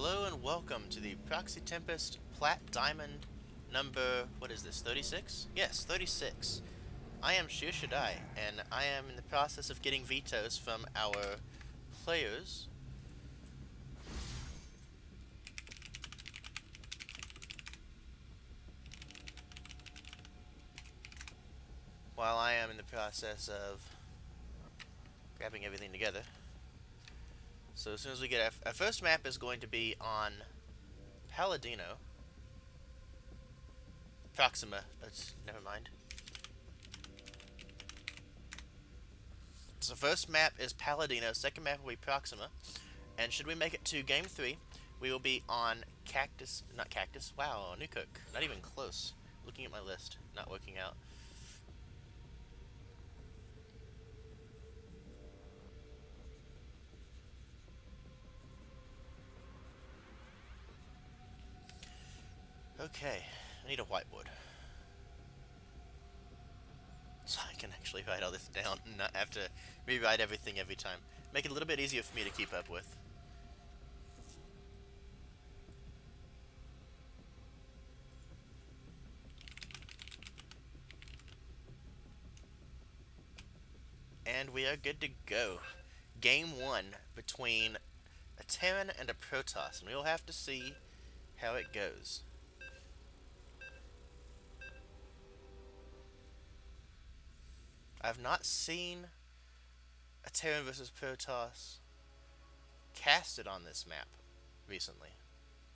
Hello and welcome to the Proxy Tempest Plat Diamond number, what is this, 36? Yes, 36. I am Shir Shaddai, and I am in the process of getting vetoes from our players. While I am in the process of grabbing everything together. So as soon as we get our first map is going to be on Paladino. Proxima, never mind. So first map is Paladino, second map will be Proxima, and should we make it to Game 3, we will be on not Cactus, wow, Newcook, not even close. Looking at my list, not working out. Okay, I need a whiteboard. So I can actually write all this down and not have to rewrite everything every time. Make it a little bit easier for me to keep up with. And we are good to go. Game 1 between a Terran and a Protoss, and we will have to see how it goes. I've not seen a Terran versus Protoss casted on this map recently.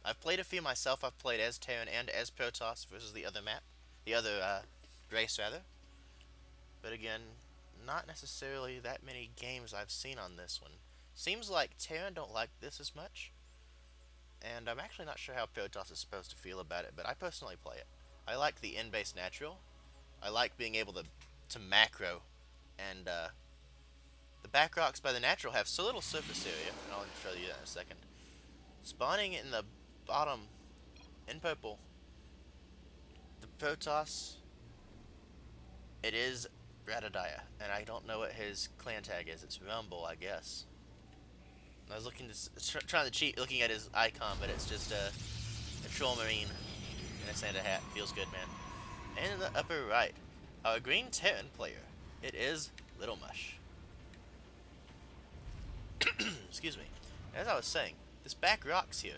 I've played a few myself. I've played as Terran and as Protoss versus the other map, the other race rather. But again, not necessarily that many games I've seen on this one. Seems like Terran don't like this as much, and I'm actually not sure how Protoss is supposed to feel about it, but I personally play it. I like the in-base natural. I like being able to macro, and the back rocks by the natural have so little surface area, and I'll show you that in a second. Spawning in the bottom, in purple, the Protoss, it is Bradadiah, and I don't know what his clan tag is. It's Rumble, I guess. I was trying to cheat looking at his icon, but it's just a troll marine in a Santa hat. Feels good, man. And in the upper right, our green Terran player, it is Little Mush. Excuse me. As I was saying, this back rocks here,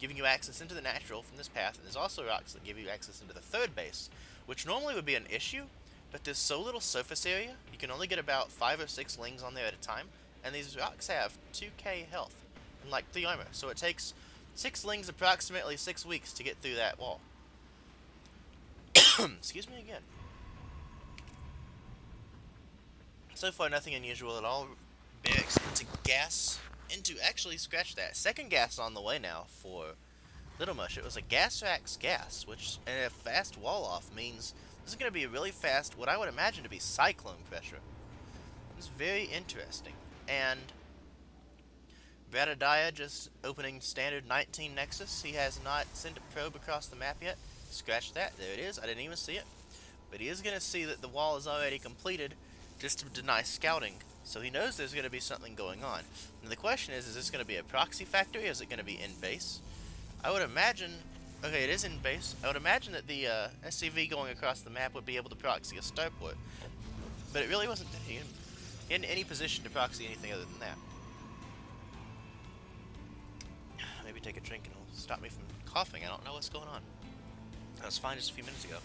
giving you access into the natural from this path, and there's also rocks that give you access into the third base, which normally would be an issue, but there's so little surface area, you can only get about 5 or 6 lings on there at a time, and these rocks have 2k health, and like 3 armor, so it takes 6 lings approximately 6 weeks to get through that wall. Excuse me again. So far, nothing unusual at all. Barracks actually, scratch that. Second gas on the way now for Little Mush. It was a gas racks gas, which, and a fast wall off means this is going to be a really fast, what I would imagine to be cyclone pressure. It's very interesting. And Bradadiah just opening standard 19 Nexus. He has not sent a probe across the map yet. Scratch that. There it is. I didn't even see it. But he is going to see that the wall is already completed just to deny scouting. So he knows there's going to be something going on. And the question is this going to be a proxy factory or is it going to be in base? I would imagine, okay, it is in base. I would imagine that the SCV going across the map would be able to proxy a starport. But it really wasn't in any position to proxy anything other than that. Maybe take a drink and it'll stop me from coughing. I don't know what's going on. I was fine just a few minutes ago.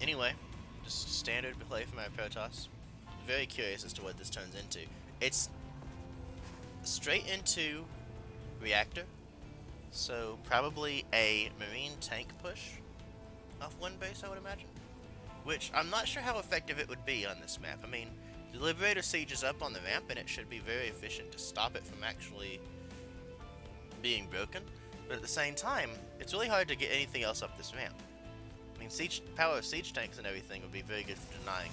Anyway, just standard play from our Protoss. Very curious as to what this turns into. It's straight into reactor, so probably a marine tank push off one base, I would imagine. Which I'm not sure how effective it would be on this map. I mean, the Liberator Siege is up on the ramp, and it should be very efficient to stop it from actually being broken. But at the same time, it's really hard to get anything else up this ramp. I mean, power of siege tanks and everything would be very good for denying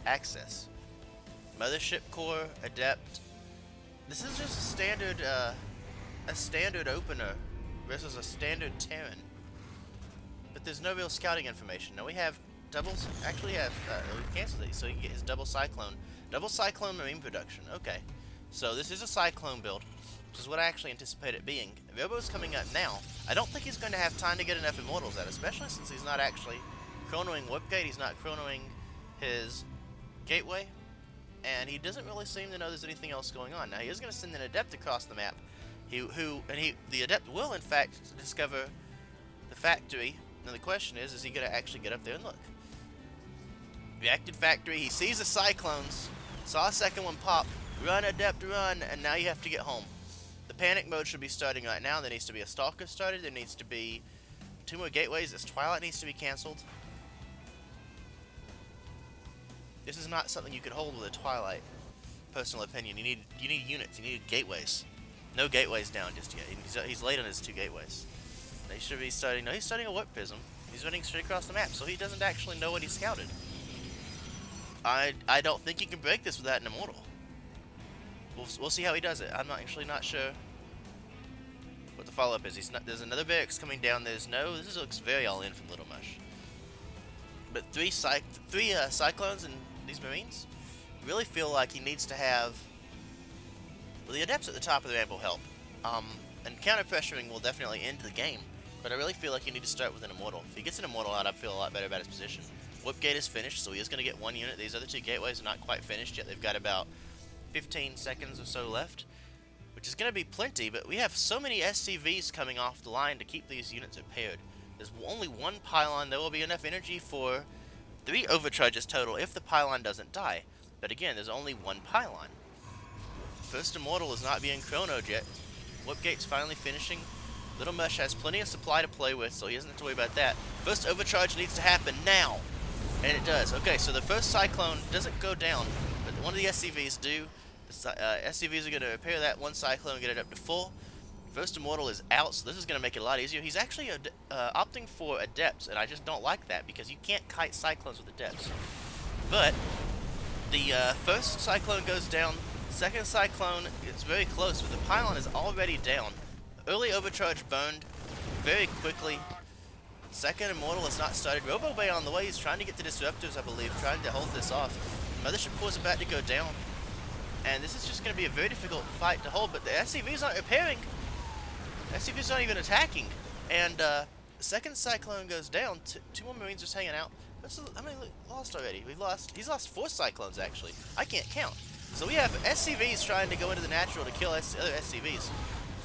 access. Mothership core, adept. This is just a standard opener versus a standard Terran. But there's no real scouting information. Now we have doubles. Actually, have we cancel these so you can get his double cyclone marine production. Okay, so this is a cyclone build. which is what I actually anticipate it being. Robo's coming up now. I don't think he's going to have time to get enough Immortals out, especially since he's not actually chronoing Whipgate, he's not chronoing his Gateway, and he doesn't really seem to know there's anything else going on. Now, he is going to send an Adept across the map, the Adept will, in fact, discover the factory. Now, the question is he going to actually get up there and look? Reacted factory, he sees the Cyclones, saw a second one pop, run, Adept, run, and now you have to get home. The panic mode should be starting right now. There needs to be a Stalker started, there needs to be 2 more gateways, this Twilight needs to be cancelled. This is not something you could hold with a Twilight, personal opinion. You need units, you need gateways. No gateways down just yet. He's late on his 2 gateways. He should be starting, no, he's starting a Warp Prism. He's running straight across the map, so he doesn't actually know what he scouted. I don't think he can break this without an Immortal. We'll see how he does it. I'm actually not sure what the follow-up is. There's another barracks coming down. This looks very all-in from Little Mush. But three Cyclones and these Marines really feel like he needs to have... Well, the Adepts at the top of the ramp will help. And counter-pressuring will definitely end the game. But I really feel like you need to start with an Immortal. If he gets an Immortal out, I feel a lot better about his position. Whipgate is finished, so he is going to get 1 unit. These other 2 gateways are not quite finished yet. They've got about 15 seconds or so left, which is going to be plenty, but we have so many SCVs coming off the line to keep these units repaired. There's only 1 pylon. There will be enough energy for 3 overcharges total if the pylon doesn't die. But again, there's only 1 pylon. First Immortal is not being chronoed yet. Whipgate's finally finishing. Little Mush has plenty of supply to play with, so he doesn't have to worry about that. First overcharge needs to happen now. And it does. Okay, so the first Cyclone doesn't go down, but one of the SCVs do. The SCVs are going to repair that 1 Cyclone and get it up to full. First Immortal is out, so this is going to make it a lot easier. He's actually opting for Adepts, and I just don't like that because you can't kite Cyclones with Adepts. But the first Cyclone goes down. Second Cyclone is very close, but the pylon is already down. Early overcharge burned very quickly. Second Immortal has not started. Robo Bay on the way. He's trying to get the Disruptors, I believe, trying to hold this off. Mothership Core is about to go down. And this is just going to be a very difficult fight to hold, but the SCVs aren't repairing. SCVs aren't even attacking. And the second Cyclone goes down. 2 more Marines just hanging out. How many lost already? He's lost 4 Cyclones, actually. I can't count. So we have SCVs trying to go into the natural to kill other SCVs.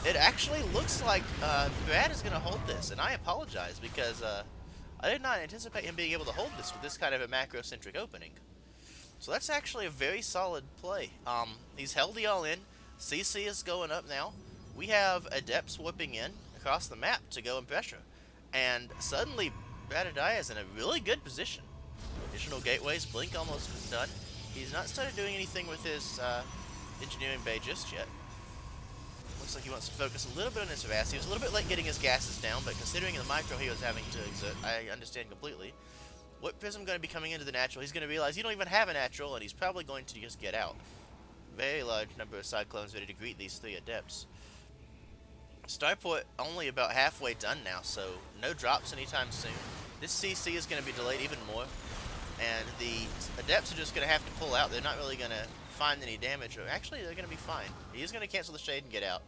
It actually looks like Brad is going to hold this, and I apologize because I did not anticipate him being able to hold this with this kind of a macro-centric opening. So that's actually a very solid play. He's held the all-in. CC is going up now. We have Adepts whipping in across the map to go and pressure. And suddenly, Bradadiah is in a really good position. Additional gateways, Blink almost done. He's not started doing anything with his engineering bay just yet. Looks like he wants to focus a little bit on his harass. He was a little bit late getting his gases down, but considering the micro he was having to exert, I understand completely. What Prism going to be coming into the natural? He's going to realize you don't even have a natural, and he's probably going to just get out. Very large number of Cyclones ready to greet these 3 Adepts. Starport only about halfway done now, so no drops anytime soon. This CC is going to be delayed even more, and the Adepts are just going to have to pull out. They're not really going to find any damage, or actually they're going to be fine. He is going to cancel the Shade and get out.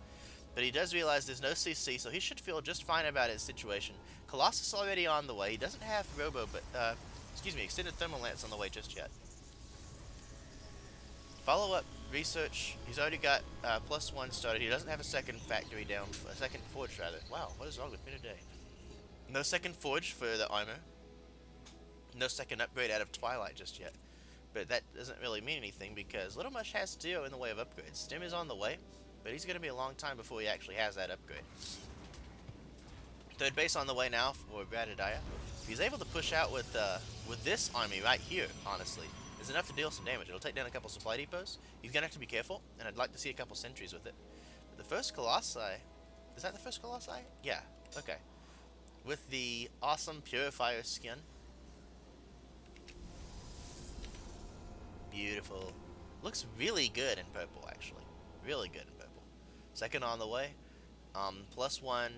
But he does realize there's no CC, so he should feel just fine about his situation. Colossus already on the way. He doesn't have Extended Thermal Lance on the way just yet. Follow-up research. He's already got +1 started. He doesn't have a second factory down, a second forge rather. Wow, what is wrong with me today? No second forge for the armor. No second upgrade out of Twilight just yet. But that doesn't really mean anything because Little Mush has 0 in the way of upgrades. Stim is on the way, but he's going to be a long time before he actually has that upgrade. Third base on the way now for Bradadiah. If he's able to push out with this army right here, honestly, is enough to deal some damage. It'll take down a couple supply depots. He's going to have to be careful, and I'd like to see a couple sentries with it. But the first Colossi... Is that the first Colossi? Yeah, okay. With the awesome Purifier skin. Beautiful. Looks really good in purple, actually. Really good in purple. Second on the way. +1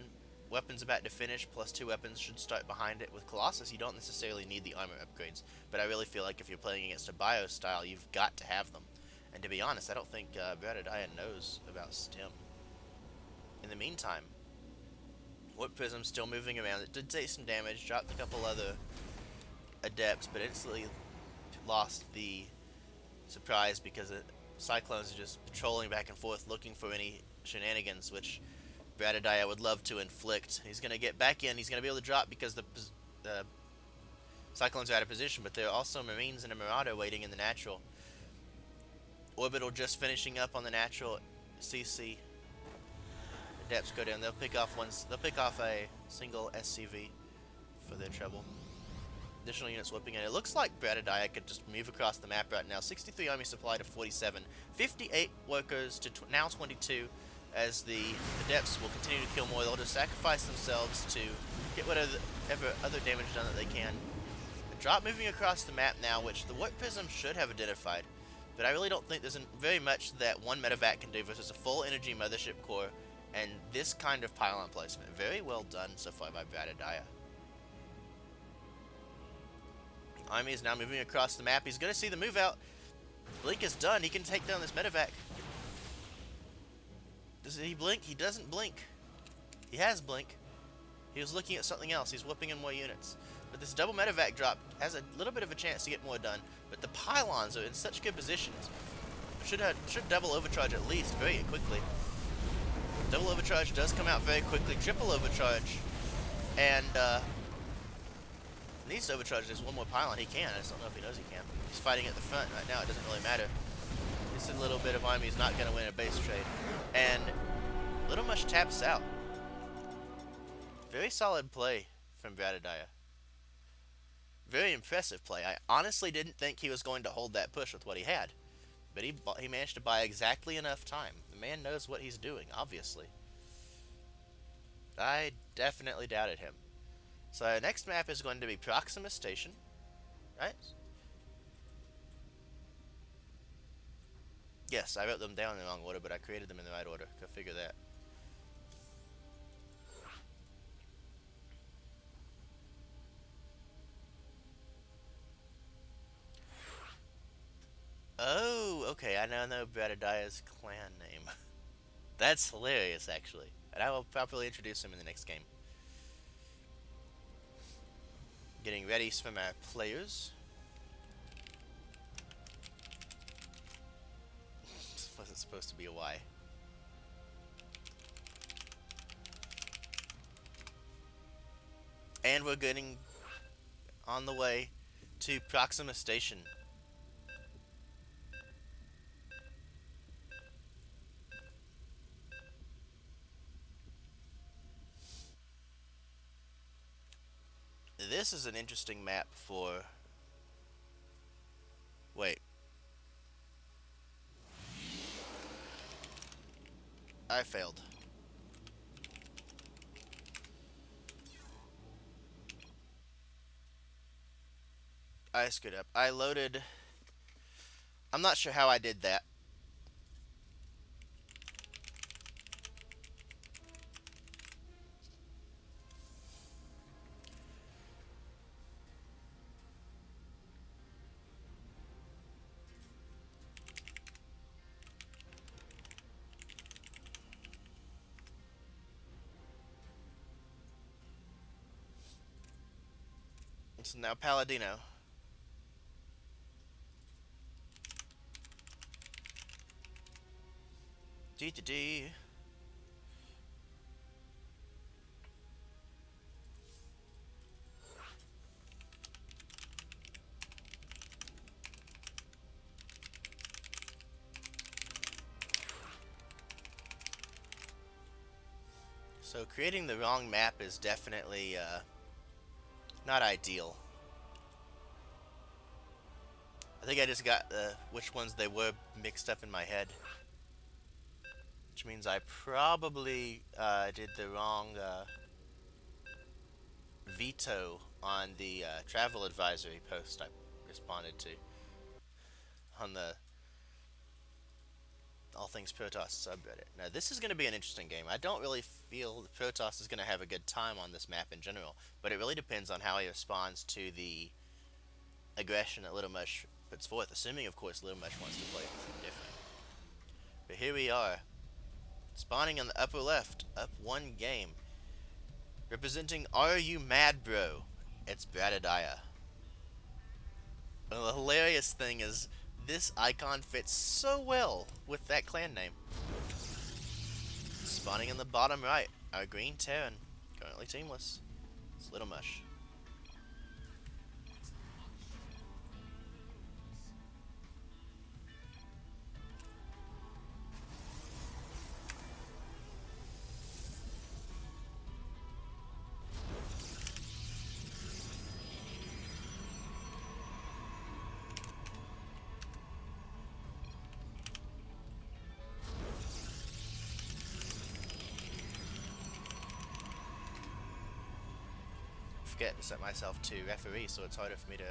weapons about to finish, +2 weapons should start behind it. With Colossus, you don't necessarily need the armor upgrades, but I really feel like if you're playing against a bio style, you've got to have them. And to be honest, I don't think Bradadiah knows about Stim. In the meantime, Warp Prism's still moving around. It did take some damage, dropped a couple other adepts, but instantly lost the surprise because Cyclones are just patrolling back and forth looking for any shenanigans, which Bradadiah would love to inflict. He's going to get back in. He's going to be able to drop because the Cyclones are out of position, but there are also Marines and a Marauder waiting in the natural. Orbital just finishing up on the natural CC. Adepts go down. They'll pick off a single SCV for their treble. Additional units whipping in. It looks like Bradadiah could just move across the map right now. 63 army supply to 47. 58 workers to now 22, as the Adepts will continue to kill more. They'll just sacrifice themselves to get whatever other damage done that they can. The drop moving across the map now, which the Warp Prism should have identified, but I really don't think there's very much that one medevac can do versus a full energy mothership core and this kind of pylon placement. Very well done so far by Bradadiah. Army is now moving across the map. He's going to see the move out. Blink is done. He can take down this medevac. Does he blink? He doesn't blink. He has blink. He was looking at something else. He's whipping in more units. But this double medevac drop has a little bit of a chance to get more done. But the pylons are in such good positions. Should double overcharge at least very quickly. Double overcharge does come out very quickly. Triple overcharge. And needs to overcharge just one more pylon. He can. I just don't know if he knows he can. He's fighting at the front right now. It doesn't really matter. This little bit of army is not going to win a base trade. And Little Mush taps out. Very solid play from Bradadiah. Very impressive play. I honestly didn't think he was going to hold that push with what he had. But he managed to buy exactly enough time. The man knows what he's doing, obviously. I definitely doubted him. So our next map is going to be Proxima Station. Right? Yes, I wrote them down in the wrong order, but I created them in the right order. Go figure that. Oh, okay, I now know Bradadiah's clan name. That's hilarious, actually. And I will properly introduce him in the next game. Getting ready from our players. This wasn't supposed to be a Y. And we're getting on the way to Proxima Station. This is an interesting map for... Wait. I failed. I screwed up. I loaded... I'm not sure how I did that. It's now Palladino. D. So creating the wrong map is definitely not ideal. I think I just got which ones they were mixed up in my head. Which means I probably did the wrong veto on the travel advisory post I responded to on the All Things Protoss subreddit. Now this is going to be an interesting game. I don't really feel the Protoss is going to have a good time on this map in general, but it really depends on how he responds to the aggression that Little Mush puts forth, assuming of course Little Mush wants to play different. But here we are. Spawning in the upper left, up one game. Representing Are You Mad Bro? It's Bradadiah. And the hilarious thing is, this icon fits so well with that clan name. Spawning in the bottom right, our green Terran, currently teamless. It's Little Mush. Forget to set myself to referee, so it's harder for me to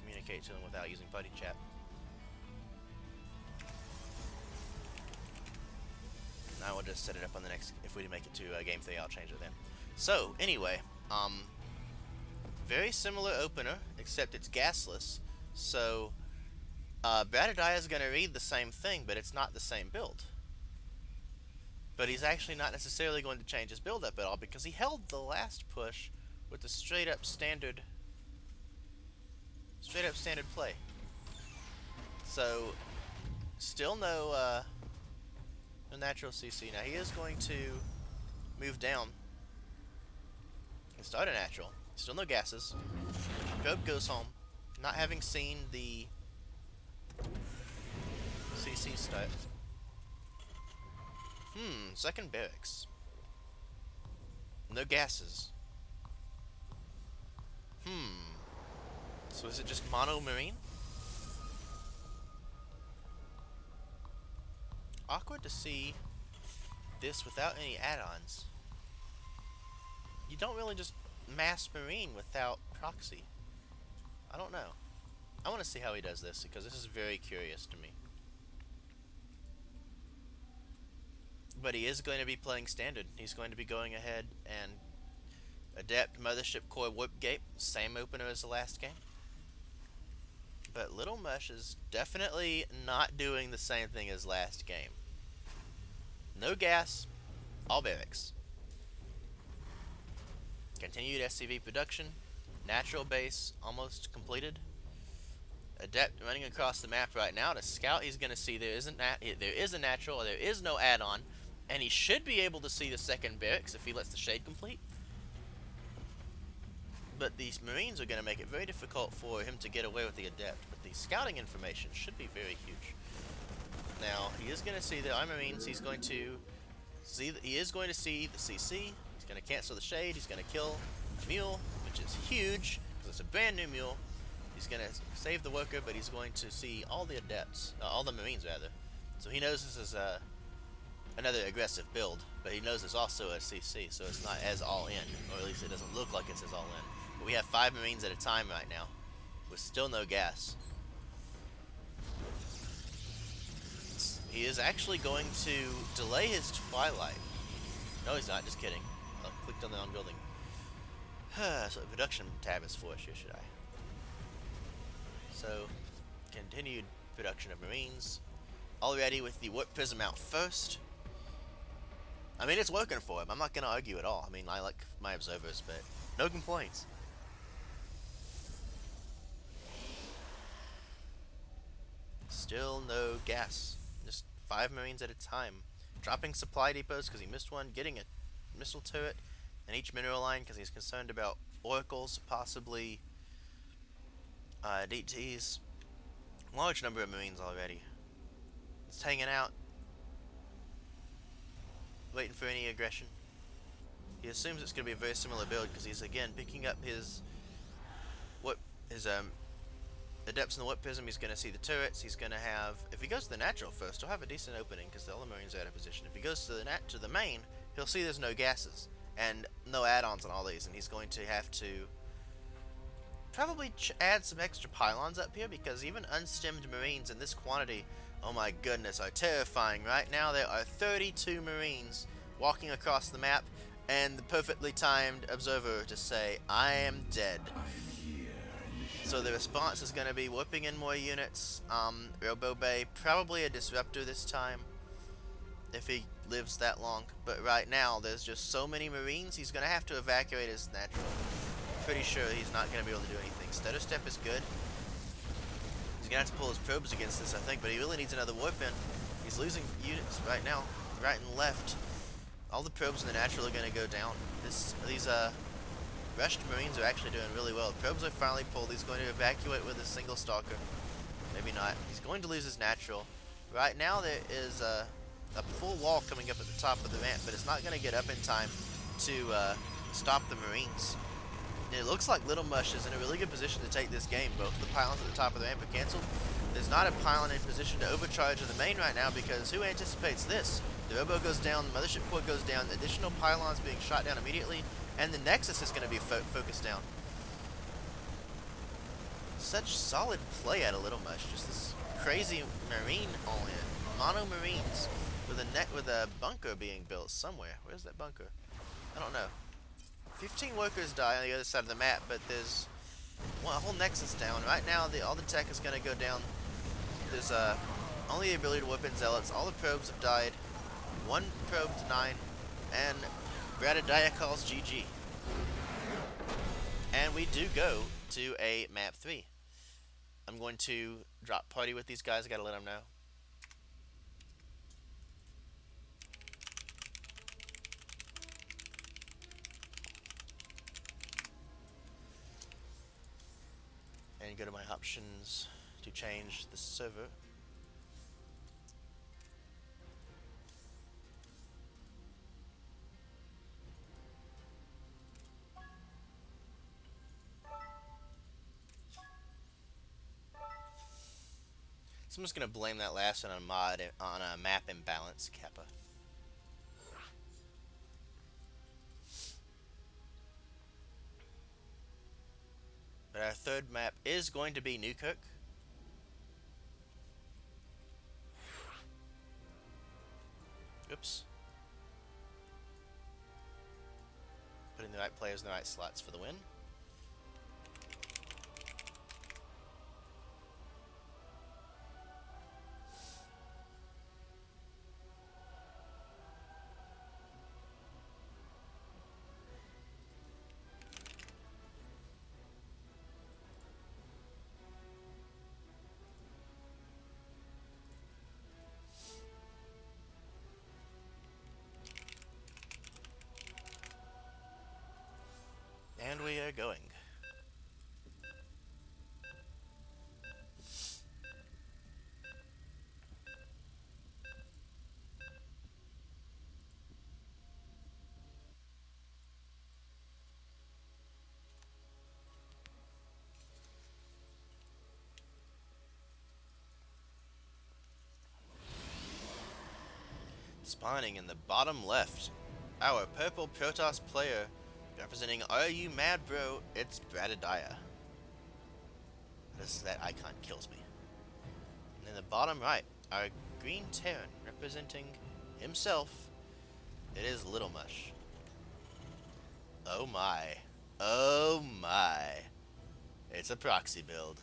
communicate to them without using buddy chat. Now we'll just set it up on the next. If we make it to game 3, I'll change it then. So anyway, very similar opener, except it's gasless. So Bradadiah is going to read the same thing, but it's not the same build. But he's actually not necessarily going to change his build up at all, because he held the last push with the straight up standard play. So still no natural CC. Now he is going to move down and start a natural. Still no gases. Gob goes home, not having seen the CC start. Second barracks. No gases. So is it just mono marine? Awkward to see this without any add-ons. You don't really just mass marine without proxy. I don't know. I want to see how he does this, because this is very curious to me. But he is going to be playing standard. He's going to be going ahead and adapt Mothership Core Warp Gate, same opener as the last game. But Little Mush is definitely not doing the same thing as last game. No gas, all barracks. Continued SCV production, natural base almost completed. Adept running across the map right now. To scout, he's going to see there is a natural, or there is no add-on, and he should be able to see the second barracks if he lets the shade complete. But these Marines are going to make it very difficult for him to get away with the Adept. But the scouting information should be very huge. Now, he is going to see the Marines. He's going to see he is going to see the CC. He's going to cancel the shade. He's going to kill the mule, which is huge because it's a brand new mule. He's going to save the worker, but he's going to see all the Adepts, all the Marines rather. So he knows this is another aggressive build, but he knows it's also a CC, so it's not as all in, or at least it doesn't look like it's as all in. But we have 5 Marines at a time right now, with still no gas. He is actually going to delay his Twilight. No, he's not, just kidding. I clicked on the on building. So the production tab is for us here, should I? So, continued production of Marines. Already with the Warp Prism out first. I mean, it's working for him. I'm not going to argue at all. I mean, I like my observers, but no complaints. Still no gas. Just 5 Marines at a time. Dropping supply depots because he missed one. Getting a missile turret in each mineral line because he's concerned about oracles, possibly DTs. Large number of Marines already. Just hanging out. Waiting for any aggression. He assumes it's going to be a very similar build because he's again picking up his Adepts in the Warp Prism. He's going to see the turrets. He's going to have, if he goes to the natural first, he'll have a decent opening because all the Marines are out of position. If he goes to the main, he'll see there's no gases and no add-ons on all these, and he's going to have to probably add some extra pylons up here because even unstemmed Marines in this quantity, oh my goodness, are terrifying. Right now there are 32 Marines walking across the map and the perfectly timed observer to say, I am dead. So the response is going to be whipping in more units. Robo Bay, probably a disruptor this time, if he lives that long. But right now, there's just so many Marines, he's going to have to evacuate his natural. Pretty sure he's not going to be able to do anything. Stutter Step is good. He's going to have to pull his probes against this, I think, but he really needs another warp in. He's losing units right now, right and left. All the probes in the natural are going to go down. These rushed Marines are actually doing really well. Probes are finally pulled. He's going to evacuate with a single stalker. Maybe not. He's going to lose his natural. Right now there is a full wall coming up at the top of the ramp, but it's not going to get up in time to stop the Marines. And it looks like Little Mush is in a really good position to take this game. Both the pylons at the top of the ramp are cancelled. There's not a pylon in position to overcharge in the main right now because who anticipates this? The Robo goes down, the Mothership Core goes down, additional pylons being shot down immediately, and the Nexus is going to be focused down. Such solid play out of Little Mush. Just this crazy Marine all-in. Mono Marines with a bunker being built somewhere. Where's that bunker? I don't know. 15 workers die on the other side of the map, but there's a whole Nexus down. Right now, all the tech is going to go down. There's only the ability to whip in Zealots. All the probes have died. One probe to 9, and Bradadiah calls GG. And we do go to a map 3. I'm going to drop party with these guys. I gotta let them know. And go to my options to change the server. So I'm just gonna blame that last one on a map imbalance, Kappa. But our third map is going to be Newkirk. Oops. Putting the right players in the right slots for the win. And we are going. Spawning in the bottom left, our purple Protoss player representing Are You Mad Bro? It's Bradadiah. That icon kills me. And in the bottom right, our green Terran representing himself, it is Little Mush. Oh my. Oh my. It's a proxy build.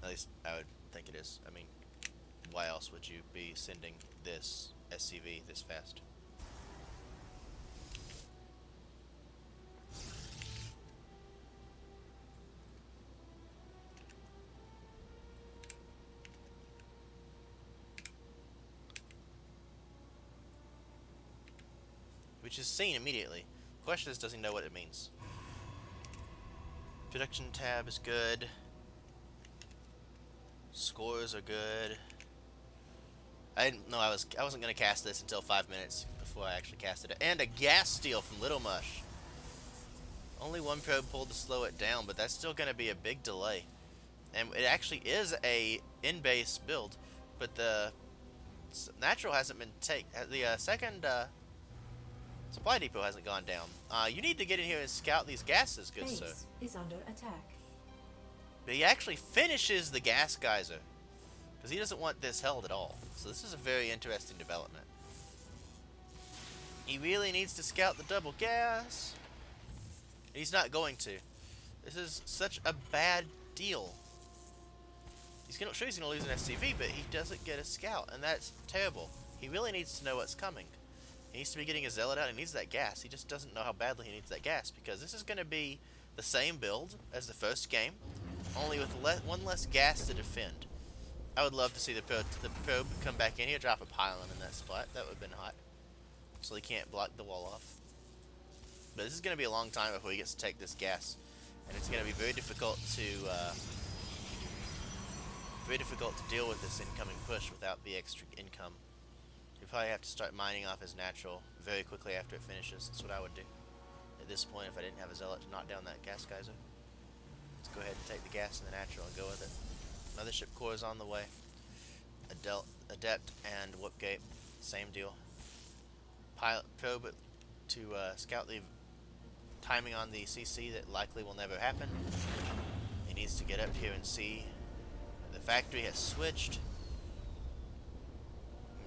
At least I would think it is. I mean, why else would you be sending this SCV this fast? Which is seen immediately. Question is, does he know what it means? Production tab is good. Scores are good. I didn't know I wasn't gonna cast this until 5 minutes before I actually casted it. And a gas steal from Little Mush. Only one probe pulled to slow it down, but that's still gonna be a big delay. And it actually is a in-base build, but the natural hasn't been taken. The second supply depot hasn't gone down. You need to get in here and scout these gases, good sir. Base is under attack. But he actually finishes the gas geyser, because he doesn't want this held at all. So this is a very interesting development. He really needs to scout the double gas. He's not going to. This is such a bad deal. He's gonna, sure he's going to lose an SCV, but he doesn't get a scout, and that's terrible. He really needs to know what's coming. He needs to be getting a zealot out. He needs that gas. He just doesn't know how badly he needs that gas, because this is going to be the same build as the first game, only with one less gas to defend. I would love to see the probe come back in here, drop a pylon in that spot. That would have been hot. So he can't block the wall off. But this is going to be a long time before he gets to take this gas, and it's going to be very difficult to deal with this incoming push without the extra income. You probably have to start mining off his natural very quickly after it finishes. That's what I would do at this point if I didn't have a zealot to knock down that gas geyser. Let's go ahead and take the gas in the natural and go with it. Mothership core is on the way. Adept and Whoopgate, same deal. Pilot probe to scout the timing on the CC that likely will never happen. He needs to get up here and see the factory has switched.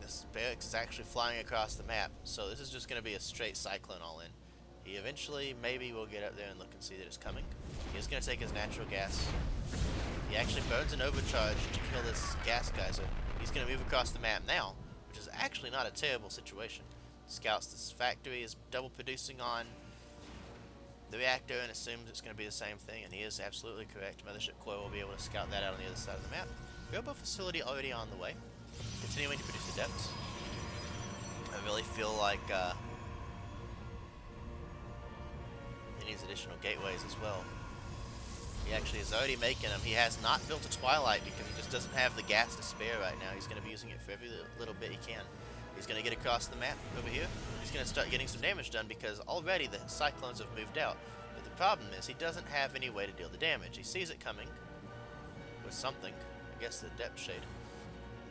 This barracks is actually flying across the map, so this is just going to be a straight cyclone all in. He eventually maybe will get up there and look and see that it's coming. He is going to take his natural gas. He actually burns an overcharge to kill this gas geyser. He's going to move across the map now, which is actually not a terrible situation. Scouts this factory, is double producing on the reactor and assumes it's going to be the same thing, and he is absolutely correct. Mothership core will be able to scout that out on the other side of the map. Robo facility already on the way, continuing to produce adepts. I really feel like he needs additional gateways as well. He actually is already making them. He has not built a Twilight because he just doesn't have the gas to spare right now. He's going to be using it for every little bit he can. He's going to get across the map over here. He's going to start getting some damage done because already the cyclones have moved out. But the problem is he doesn't have any way to deal the damage. He sees it coming with something. I guess the depth shade.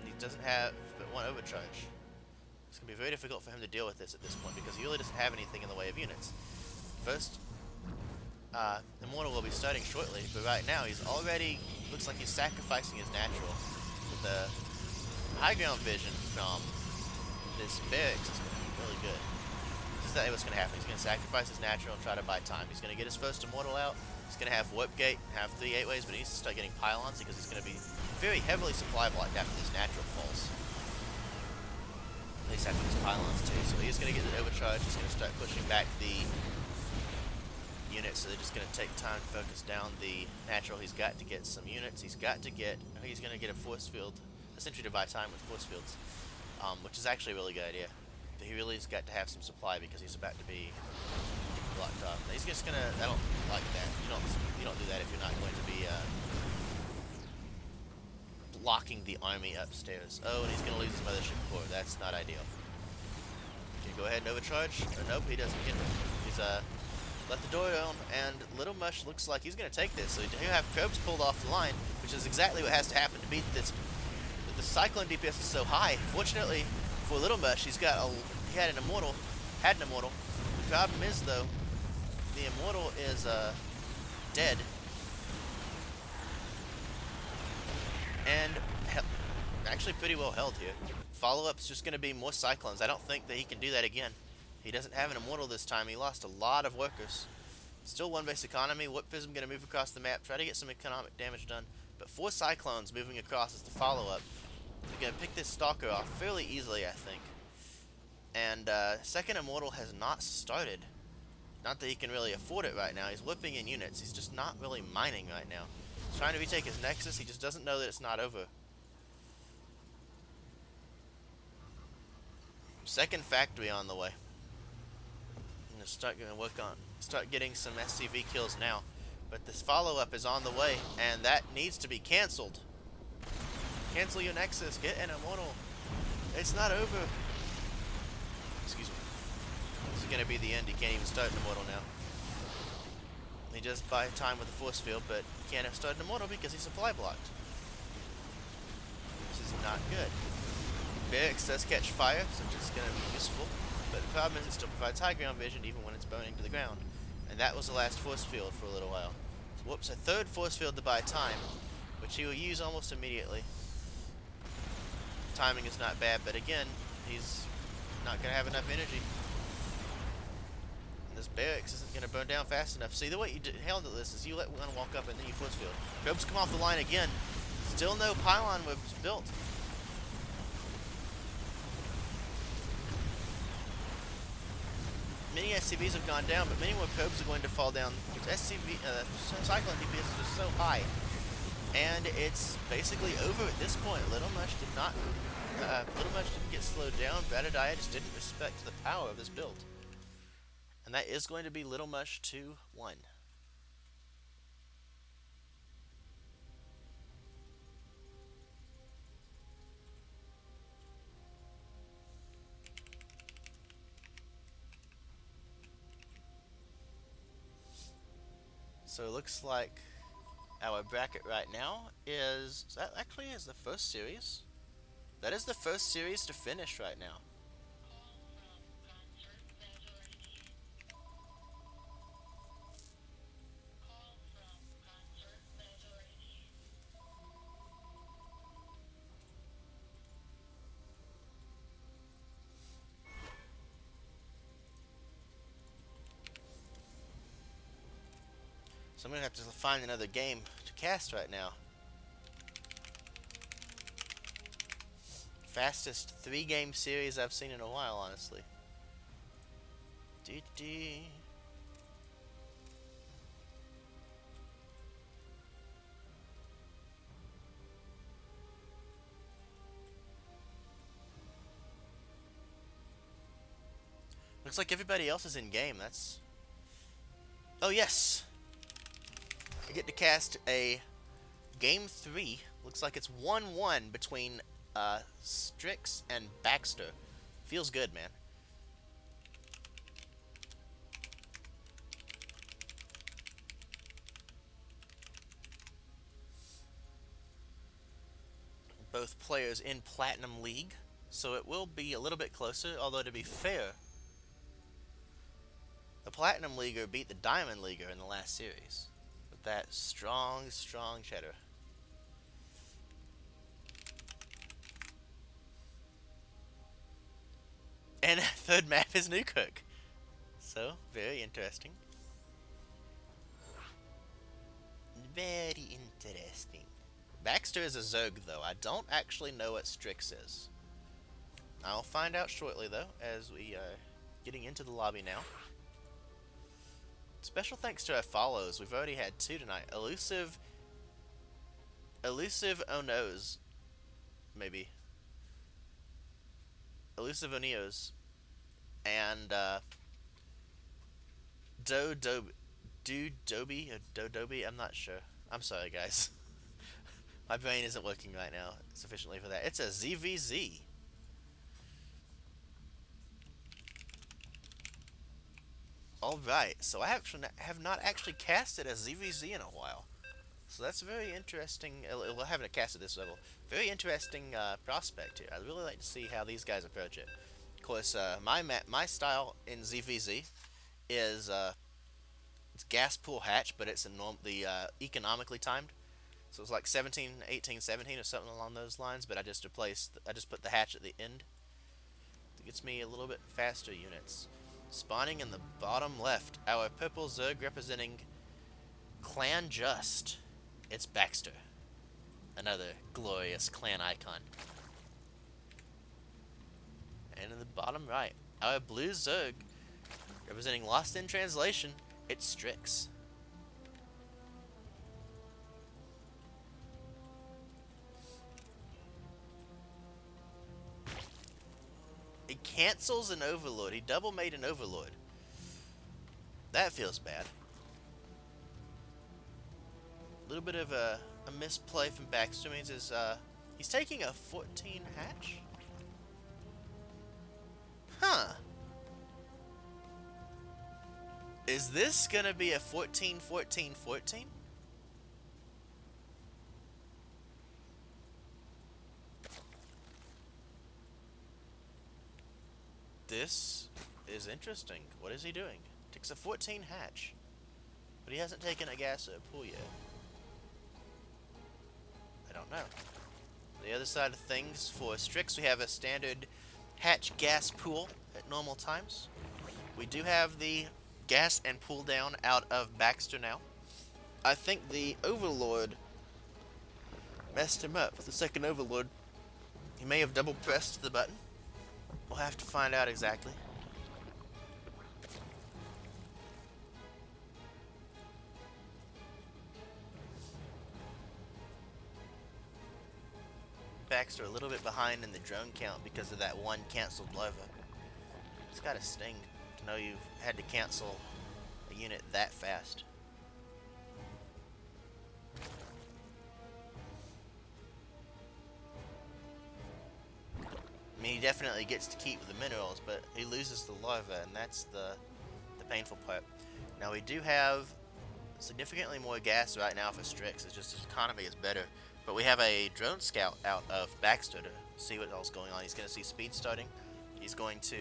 And he doesn't have but one overcharge. It's going to be very difficult for him to deal with this at this point because he really doesn't have anything in the way of units. First, Immortal will be starting shortly, but right now he's already, looks like he's sacrificing his natural. With the high ground vision from this barracks is going to be really good. This is exactly what's going to happen. He's going to sacrifice his natural and try to buy time. He's going to get his first Immortal out. He's going to have Warp Gate, have 3 8-ways, but he needs to start getting pylons because he's going to be very heavily supply blocked after this natural falls. At least after his pylons too. So he's going to get the overcharge. He's going to start pushing back the units, so they're just going to take time to focus down the natural. He's got to get some units. He's got to get, he's going to get a force field, essentially to buy time with force fields, which is actually a really good idea. But he really has got to have some supply because he's about to be blocked off. He's just going to, I don't like that. You don't do that if you're not going to be blocking the army upstairs. Oh, and he's going to lose his mothership core. That's not ideal. Can you go ahead and overcharge? Oh, nope, he doesn't get it. He's let the door down, and Little Mush looks like he's going to take this. So you have probes pulled off the line, which is exactly what has to happen to beat this. The Cyclone DPS is so high. Fortunately for Little Mush, he had an Immortal. The problem is, though, the Immortal is dead. And actually pretty well held here. Follow-up's just going to be more Cyclones. I don't think that he can do that again. He doesn't have an Immortal this time. He lost a lot of workers. Still 1 base economy. Whipfism going to move across the map. Try to get some economic damage done. But 4 Cyclones moving across is the follow-up. They're going to pick this Stalker off fairly easily, I think. And second Immortal has not started. Not that he can really afford it right now. He's whipping in units. He's just not really mining right now. He's trying to retake his Nexus. He just doesn't know that it's not over. Second factory on the way. Start getting some SCV kills now, but this follow-up is on the way, and that needs to be cancelled. Cancel your Nexus, get an Immortal. It's not over. Excuse me. This is going to be the end. He can't even start an Immortal now. He just buy time with the force field, but he can't start an Immortal because he's supply blocked. This is not good. Barracks does catch fire, so it's going to be useful. But the problem is it still provides high ground vision even when it's burning to the ground. And that was the last force field for a little while. So, whoops, a third force field to buy time, which he will use almost immediately. Timing is not bad, but again, he's not going to have enough energy. This barracks isn't going to burn down fast enough. See, the way you handle this is you let one walk up and then you force field. Probes come off the line again. Still no pylon was built. Many SCVs have gone down, but many more probes are going to fall down. SCV, Cyclone DPS is just so high. And it's basically over at this point. Little Much didn't get slowed down. Bradadiah just didn't respect the power of this build. And that is going to be Little Much 2-1. So it looks like our bracket right now is that actually is the first series. That is the first series to finish right now. So I'm going to have to find another game to cast right now. Fastest 3-game series I've seen in a while, honestly. Looks like everybody else is in game. That's... Oh, yes! I get to cast a Game 3. Looks like it's 1-1 between Strix and Baxter. Feels good, man. Both players in Platinum League, so it will be a little bit closer, although to be fair, the Platinum Leaguer beat the Diamond Leaguer in the last series. With that strong cheddar. And third map is Newkirk. So, very interesting. Very interesting. Baxter is a Zerg, though. I don't actually know what Strix is. I'll find out shortly, though, as we are getting into the lobby now. Special thanks to our follows. We've already had 2 tonight. Elusive Onos, maybe. Elusive Oneos. And Dodobi, I'm not sure. I'm sorry, guys. My brain isn't working right now sufficiently for that. It's a ZVZ. Alright, so I have not actually casted a ZVZ in a while. So that's very interesting. We'll have it cast at this level. Very interesting prospect here. I'd really like to see how these guys approach it. Of course, my style in ZVZ is it's gas pool hatch, but it's economically timed. So it's like 17, 18, 17 or something along those lines. But I just put the hatch at the end. It gets me a little bit faster units. Spawning in the bottom left, our purple Zerg representing Clan Just. It's Baxter. Another glorious clan icon. And in the bottom right, our blue Zerg representing Lost in Translation. It's Strix. He cancels an Overlord. He double made an Overlord. That feels bad. A little bit of a misplay from Baxter means is he's taking a 14 hatch? Huh. Is this gonna be a 14, 14, 14? This is interesting. What is he doing? Takes a 14 hatch. But he hasn't taken a gas or a pool yet. I don't know. The other side of things, for Strix, we have a standard hatch gas pool at normal times. We do have the gas and pull down out of Baxter now. I think the Overlord messed him up. The second Overlord, he may have double pressed the button. We'll have to find out exactly. Baxter a little bit behind in the drone count because of that one canceled larva. It's gotta sting to know you've had to cancel a unit that fast. I mean, he definitely gets to keep the minerals, but he loses the larva, and that's the painful part. Now, we do have significantly more gas right now for Strix. It's just his economy is better. But we have a drone scout out of Baxter to see what else is going on. He's going to see speed starting. He's going to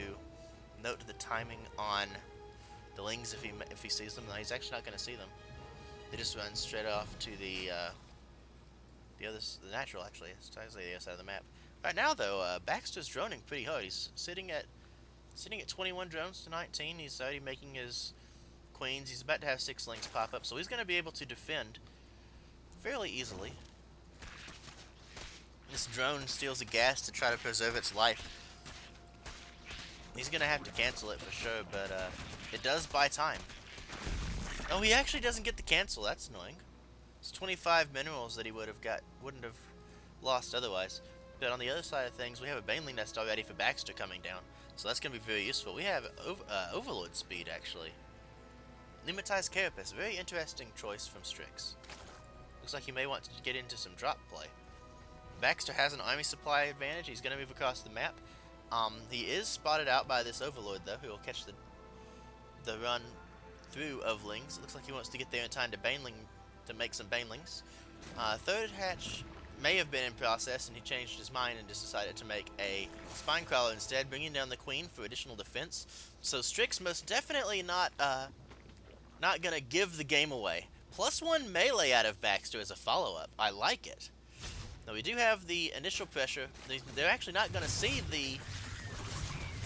note the timing on the lings if he sees them. No, he's actually not going to see them. They just run straight off to the natural. Actually, it's actually the other side of the map. Right now, though, Baxter's droning pretty hard. He's sitting at 21 drones to 19. He's already making his queens. He's about to have 6 lings pop up, so he's going to be able to defend fairly easily. This drone steals the gas to try to preserve its life. He's going to have to cancel it for sure, but it does buy time. Oh, he actually doesn't get the cancel. That's annoying. It's 25 minerals that he wouldn't have lost otherwise. But on the other side of things, we have a Baneling nest already for Baxter coming down. So that's going to be very useful. We have Overlord speed, actually. Pneumatized Carapace. Very interesting choice from Strix. Looks like he may want to get into some drop play. Baxter has an army supply advantage. He's going to move across the map. He is spotted out by this Overlord, though, who will catch the run through of lings. It looks like he wants to get there in time to make some Banelings. Third hatch may have been in process, and he changed his mind and just decided to make a Spinecrawler instead, bringing down the Queen for additional defense. So Strix most definitely not gonna give the game away. +1 melee out of Baxter as a follow-up. I like it. Now we do have the initial pressure. They're actually not gonna see the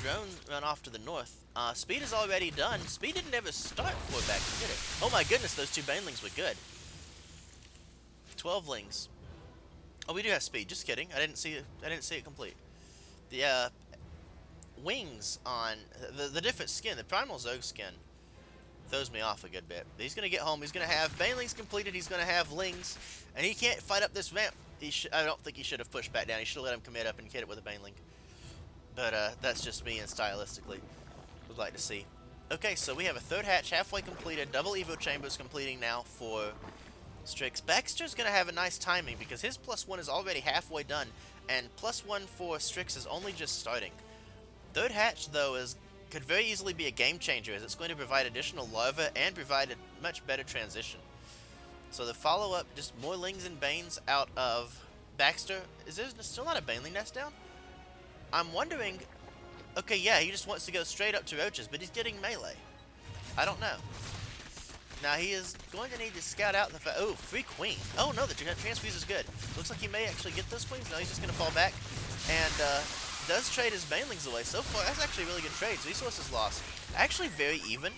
drone run off to the north. Speed is already done. Speed didn't ever start before Baxter did it. Oh my goodness, those 2 Banelings were good. 12 lings. Oh, we do have speed. Just kidding. I didn't see it complete. The wings on the different skin, the Primal Zerg skin, throws me off a good bit. He's gonna get home. He's gonna have Banelings completed. He's gonna have lings, and he can't fight up this ramp. I don't think he should have pushed back down. He should have let him commit up and hit it with a Baneling. But that's just me, and stylistically, would like to see. Okay, so we have a third hatch halfway completed. Double Evo chambers completing now for Strix. Baxter's going to have a nice timing because his +1 is already halfway done, and +1 for Strix is only just starting. Third hatch, though, could very easily be a game changer, as it's going to provide additional larva and provide a much better transition. So the follow-up, just more lings and banes out of Baxter. Is there still not a Baneling nest down? I'm wondering. Okay, yeah, he just wants to go straight up to roaches, but he's getting melee. I don't know. Now, he is going to need to scout out the oh, free queen. Oh, no, the transfuse is good. Looks like he may actually get those queens. No, he's just going to fall back. And does trade his Banelings away. So far, that's actually a really good trades. Resources lost. Actually, very even.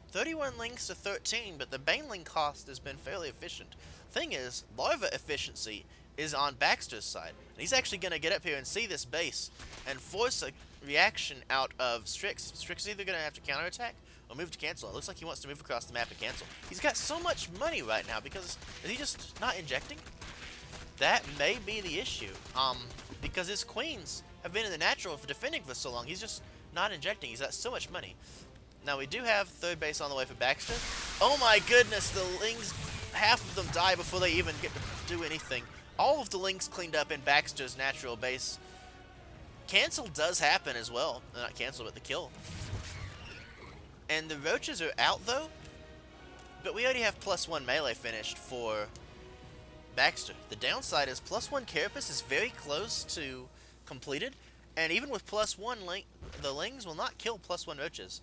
31 lings to 13, but the Baneling cost has been fairly efficient. Thing is, larva efficiency is on Baxter's side. And he's actually going to get up here and see this base and force a reaction out of Strix. Strix is either going to have to counterattack or move to cancel. It looks like he wants to move across the map and cancel. He's got so much money right now because is he just not injecting? That may be the issue. Because his queens have been in the natural for defending for so long. He's just not injecting. He's got so much money. Now we do have third base on the way for Baxter. Oh my goodness, the lings, half of them die before they even get to do anything. All of the lings cleaned up in Baxter's natural base. Cancel does happen as well. Not cancel, but the kill. And the roaches are out though. But we already have +1 melee finished for Baxter. The downside is +1 Carapace is very close to completed. And even with +1, the lings will not kill +1 roaches.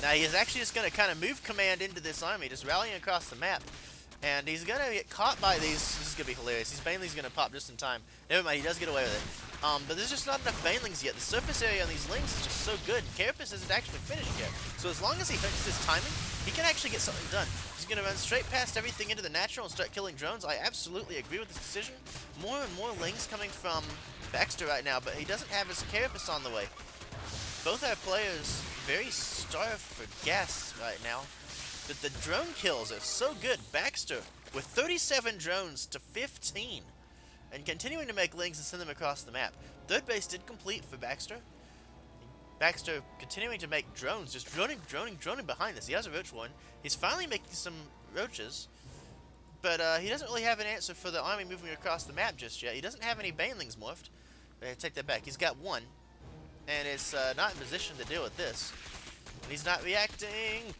Now he is actually just going to kind of move command into this army, just rallying across the map. And he's going to get caught by these. This is going to be hilarious. These Banelings going to pop just in time. Never mind, he does get away with But there's just not enough banelings yet. The surface area on these lings is just so good. Carapace isn't actually finished yet. So as long as he fixes his timing, he can actually get something done. He's going to run straight past everything into the natural and start killing drones. I absolutely agree with this decision. More and more lings coming from Baxter right now, but he doesn't have his Carapace on the way. Both our players very starved for gas right now. But the drone kills are so good. Baxter with 37 drones to 15. And continuing to make lings and send them across the map. Third base did complete for Baxter. Baxter continuing to make drones, just droning behind this. He has a roach one. He's finally making some roaches. But he doesn't really have an answer for the army moving across the map just yet. He doesn't have any banelings morphed. Take that back. He's got one. And it's not in position to deal with this. And he's not reacting.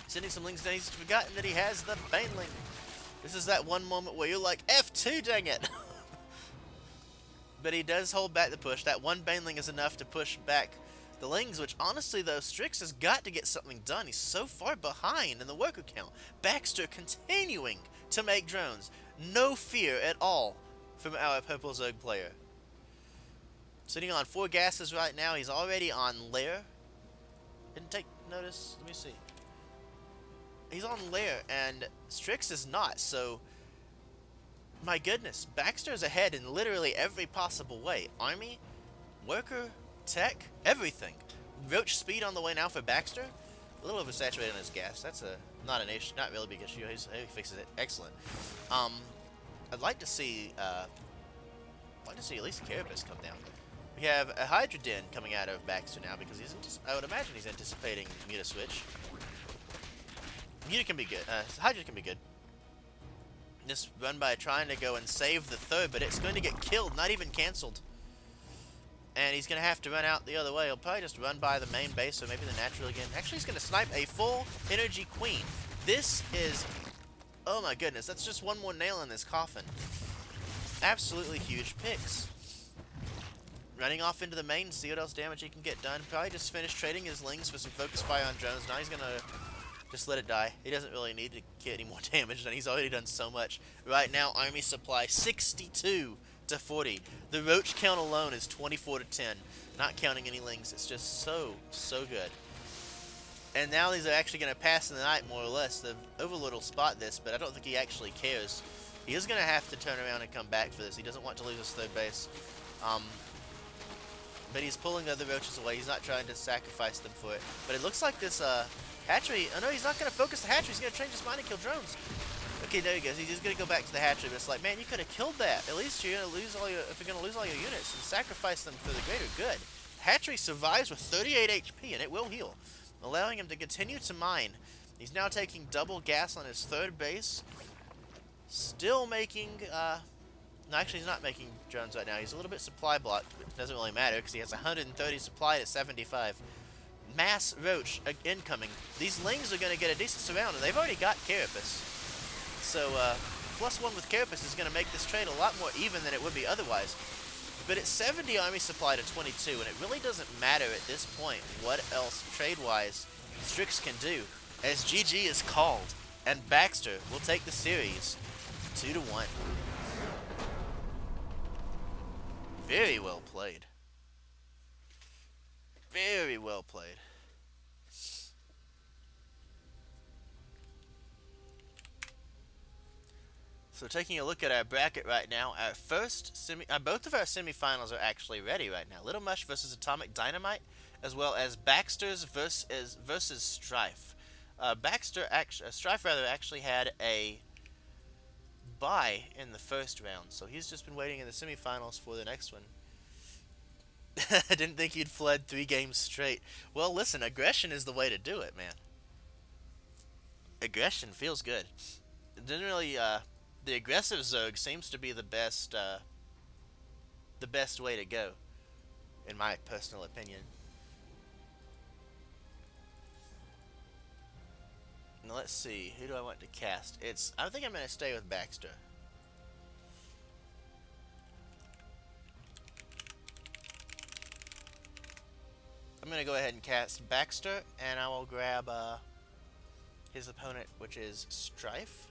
Sending some lings down. He's forgotten that he has the baneling. This is that one moment where you're like, F2, dang it! But he does hold back the push. That one baneling is enough to push back the lings, which honestly, though, Strix has got to get something done. He's so far behind in the worker count. Baxter continuing to make drones. No fear at all from our Purple Zerg player. Sitting on 4 gases right now. He's already on lair. Didn't take notice. Let me see. He's on lair, and Strix is not, so... My goodness, Baxter's ahead in literally every possible way. Army, worker, tech, everything. Roach speed on the way now for Baxter. A little oversaturated on his gas. That's not an issue, not really big issue. He fixes it. Excellent. I'd like to see at least Carapace come down. We have a Hydra Den coming out of Baxter now because I would imagine he's anticipating Muta switch. Muta can be good. Hydra can be good. Just run by trying to go and save the third, but it's going to get killed, not even cancelled. And he's going to have to run out the other way. He'll probably just run by the main base or maybe the natural again. Actually, he's going to snipe a full energy queen. This is... Oh my goodness, that's just one more nail in this coffin. Absolutely huge picks. Running off into the main, see what else damage he can get done. Probably just finish trading his lings for some focus fire on drones. Now he's going to... just let it die. He doesn't really need to get any more damage, and he's already done so much. Right now, army supply 62 to 40. The roach count alone is 24 to 10. Not counting any lings. It's just so good. And now these are actually going to pass in the night, more or less. The Overlord will spot this, but I don't think he actually cares. He is going to have to turn around and come back for this. He doesn't want to lose his third base. But he's pulling the other roaches away. He's not trying to sacrifice them for it. But it looks like this hatchery... Oh no, he's not going to focus the hatchery. He's going to change his mind and kill drones. Okay, there he goes. He's just going to go back to the hatchery. But it's like, man, you could have killed that. At least you're going to lose all your... If you're going to lose all your units and sacrifice them for the greater good. Hatchery survives with 38 HP, and it will heal, allowing him to continue to mine. He's now taking double gas on his third base. Still making... No, actually, he's not making drones right now. He's a little bit supply blocked, but it doesn't really matter because he has 130 supply to 75. Mass roach incoming. These lings are going to get a decent surround, and they've already got Carapace. So, +1 with Carapace is going to make this trade a lot more even than it would be otherwise. But it's 70 army supply to 22, and it really doesn't matter at this point what else trade-wise Strix can do, as GG is called, and Baxter will take the series 2-1. Very well played. Very well played. So taking a look at our bracket right now, our both of our semifinals are actually ready right now. Little Mush versus Atomic Dynamite, as well as Baxter's versus Strife. Strife actually had a bye in the first round, so he's just been waiting in the semifinals for the next one. I didn't think he'd fled 3 games straight. Well, listen, aggression is the way to do it, man. Aggression feels good. Generally, the aggressive Zerg seems to be the best way to go, in my personal opinion. Now let's see, who do I want to cast? I think I'm going to stay with Baxter. I'm going to go ahead and cast Baxter, and I will grab his opponent, which is Strife.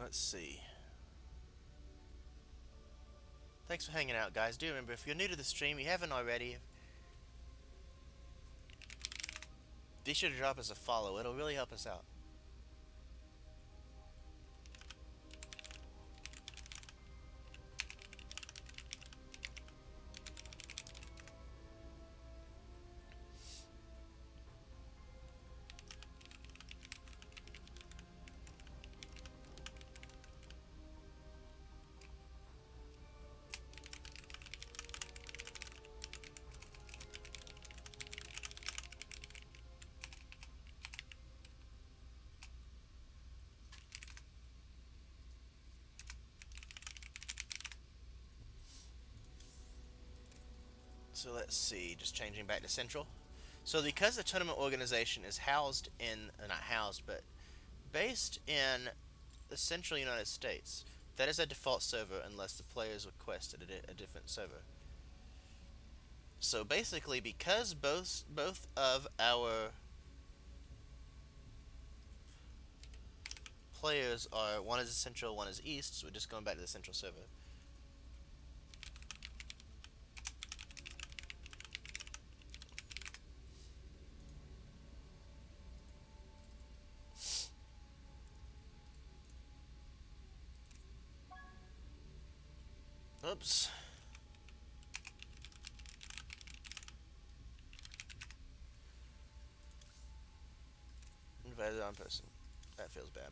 Let's see. Thanks for hanging out, guys. Do remember, if you're new to the stream, you haven't already, be sure to drop us a follow. It'll really help us out. So let's see, just changing back to Central. So because the tournament organization is housed in, not housed, but based in the Central United States, that is a default server unless the players requested a different server. So basically, because both of our players are, one is Central, one is East, so we're just going back to the Central server. Oops. Invited the wrong person. That feels bad.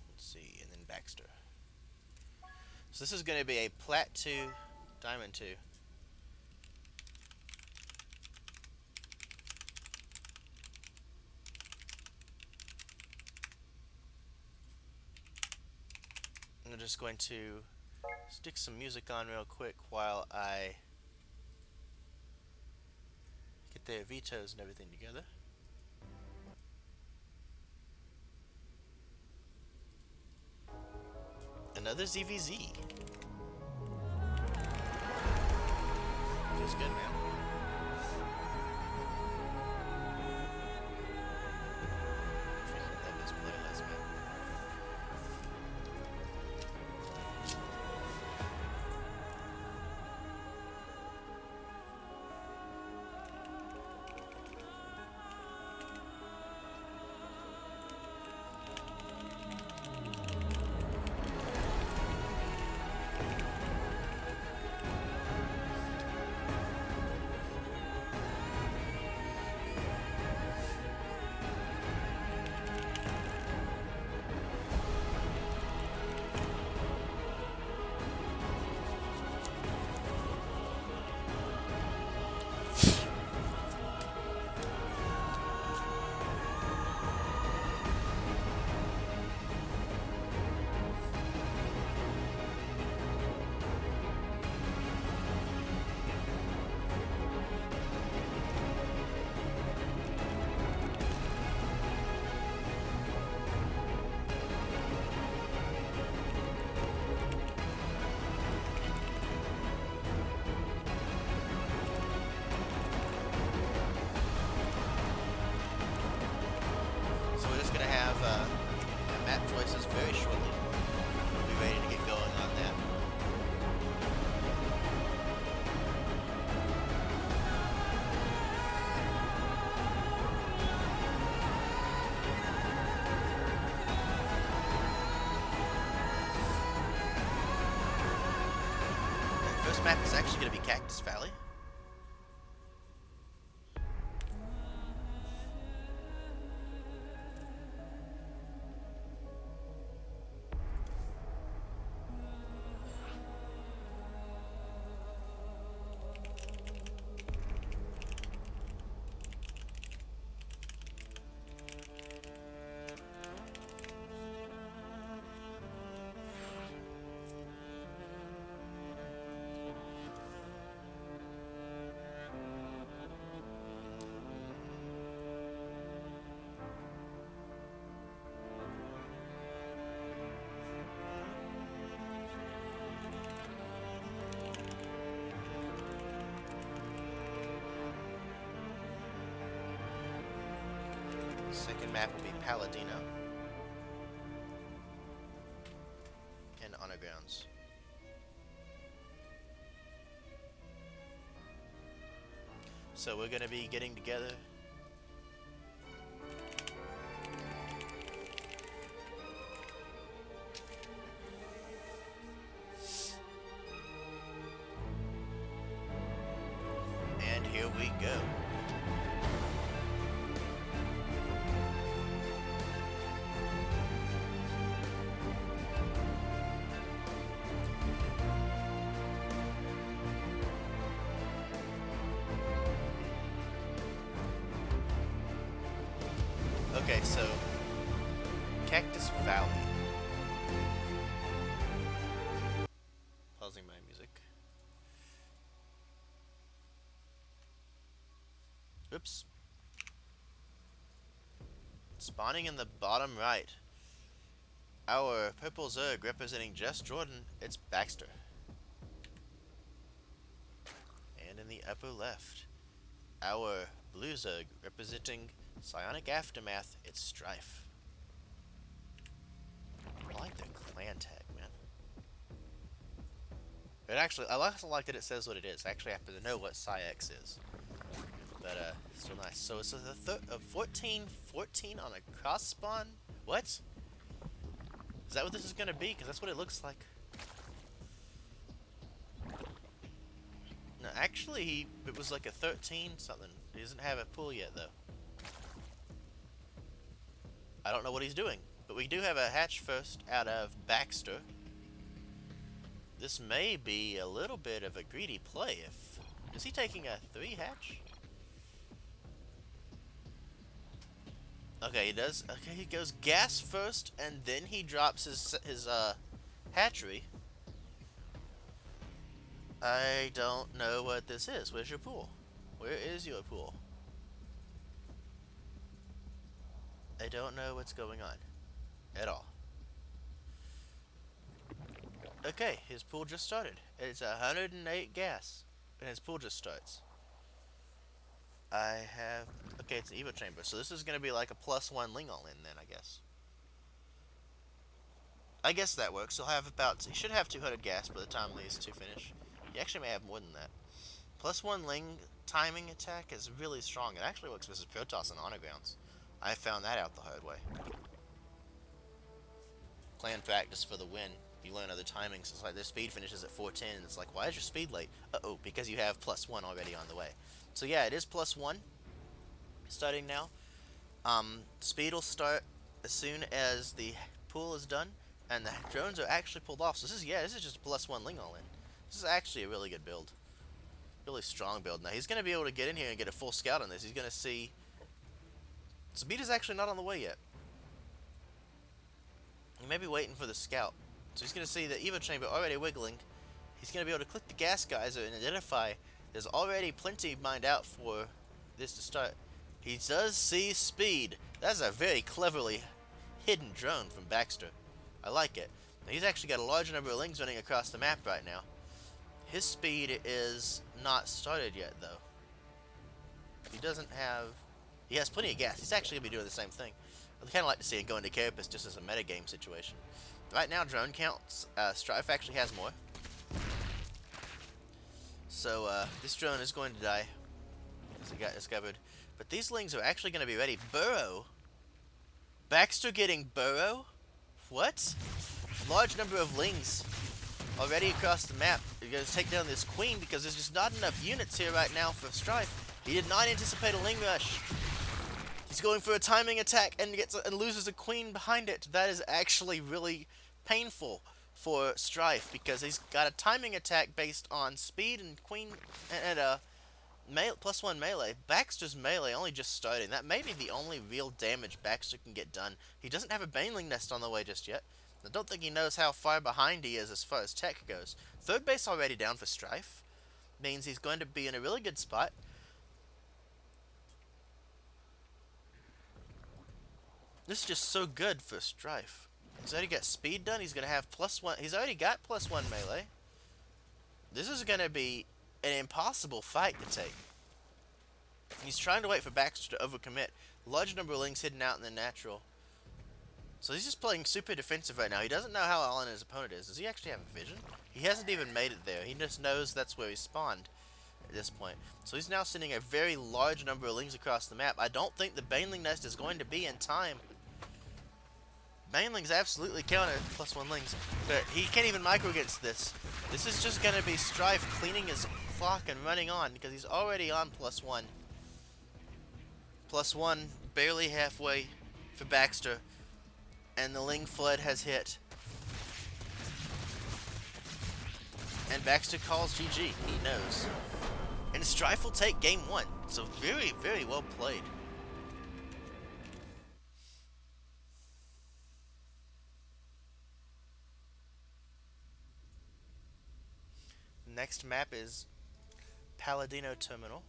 Let's see, and then Baxter. So this is going to be a Plat 2, Diamond 2. I'm just going to stick some music on real quick while I get their vetoes and everything together. Another ZVZ. Feels good, man. Freaking love this playlist, man. Map choices very shortly. We'll be ready to get going on that. The first map is actually going to be Cactus Valley. Second map will be Paladino and Honor Grounds. So we're gonna be getting together. And here we go. Okay, so Cactus Valley. Pausing my music. Oops. Spawning in the bottom right. Our purple Zerg representing Jess Jordan, it's Baxter. And in the upper left, our blue Zerg representing Psionic Aftermath, it's Strife. I like their clan tag, man. It actually, I also like that it says what it is. I actually have to know what Psyx is. But, still nice. So it's a 14 on a cross spawn? What? Is that what this is gonna be? Because that's what it looks like. No, actually, it was like a 13 something. He doesn't have a pool yet, though. I don't know what he's doing, but we do have a hatch first out of Baxter. This may be a little bit of a greedy play. Is he taking a 3 hatch? Okay, he does. Okay, he goes gas first, and then he drops his hatchery. I don't know what this is. Where's your pool? Where is your pool? I don't know what's going on at all. Okay, his pool just started. It's 108 gas, and his pool just starts. I have... Okay, it's an Evo chamber, so this is going to be like a +1 Ling all-in then, I guess. I guess that works. He'll have about... He should have 200 gas by the time these two finish. He actually may have more than that. +1 Ling timing attack is really strong. It actually works versus Protoss and Honor Grounds. I found that out the hard way. Clan practice for the win. You learn other timings. It's like their speed finishes at 410. And it's like, why is your speed late? Uh-oh, because you have +1 already on the way. So yeah, it is +1. Starting now. Speed will start as soon as the pool is done. And the drones are actually pulled off. So this is just a +1 Ling all in. This is actually a really good build. Really strong build. Now he's going to be able to get in here and get a full scout on this. He's going to see... Speed is actually not on the way yet. He may be waiting for the scout. So he's going to see the Evo chamber already wiggling. He's going to be able to click the gas geyser and identify there's already plenty mined out for this to start. He does see speed. That's a very cleverly hidden drone from Baxter. I like it. Now he's actually got a large number of Lings running across the map right now. His speed is not started yet, though. He doesn't have... He has plenty of gas. He's actually going to be doing the same thing. I'd kind of like to see it go into Carapace just as a metagame situation. Right now, drone counts. Strife actually has more. So, this drone is going to die, as it got discovered. But these Lings are actually going to be ready. Burrow? Baxter getting Burrow? What? Large number of Lings already across the map. You're going to take down this Queen because there's just not enough units here right now for Strife. He did not anticipate a Ling rush. He's going for a timing attack and loses a Queen behind it. That is actually really painful for Strife because he's got a timing attack based on speed and Queen and a +1 melee. Baxter's melee only just started. That may be the only real damage Baxter can get done. He doesn't have a Baneling Nest on the way just yet. I don't think he knows how far behind he is as far as tech goes. Third base already down for Strife. Means he's going to be in a really good spot. This is just so good for Strife. He's already got speed done. He's going to have +1. He's already got +1 melee. This is going to be an impossible fight to take. He's trying to wait for Baxter to overcommit. Large number of lings hidden out in the natural. So he's just playing super defensive right now. He doesn't know how Alan his opponent is. Does he actually have a vision? He hasn't even made it there. He just knows that's where he spawned at this point. So he's now sending a very large number of lings across the map. I don't think the Baneling nest is going to be in time. Banelings absolutely counter +1 lings, but he can't even micro against this. This is just going to be Strife cleaning his clock and running on because he's already on +1. +1, barely halfway for Baxter, and the Ling Flood has hit. And Baxter calls GG, he knows. And Strife will take game 1, so very, very well played. Next map is Palladino Terminal.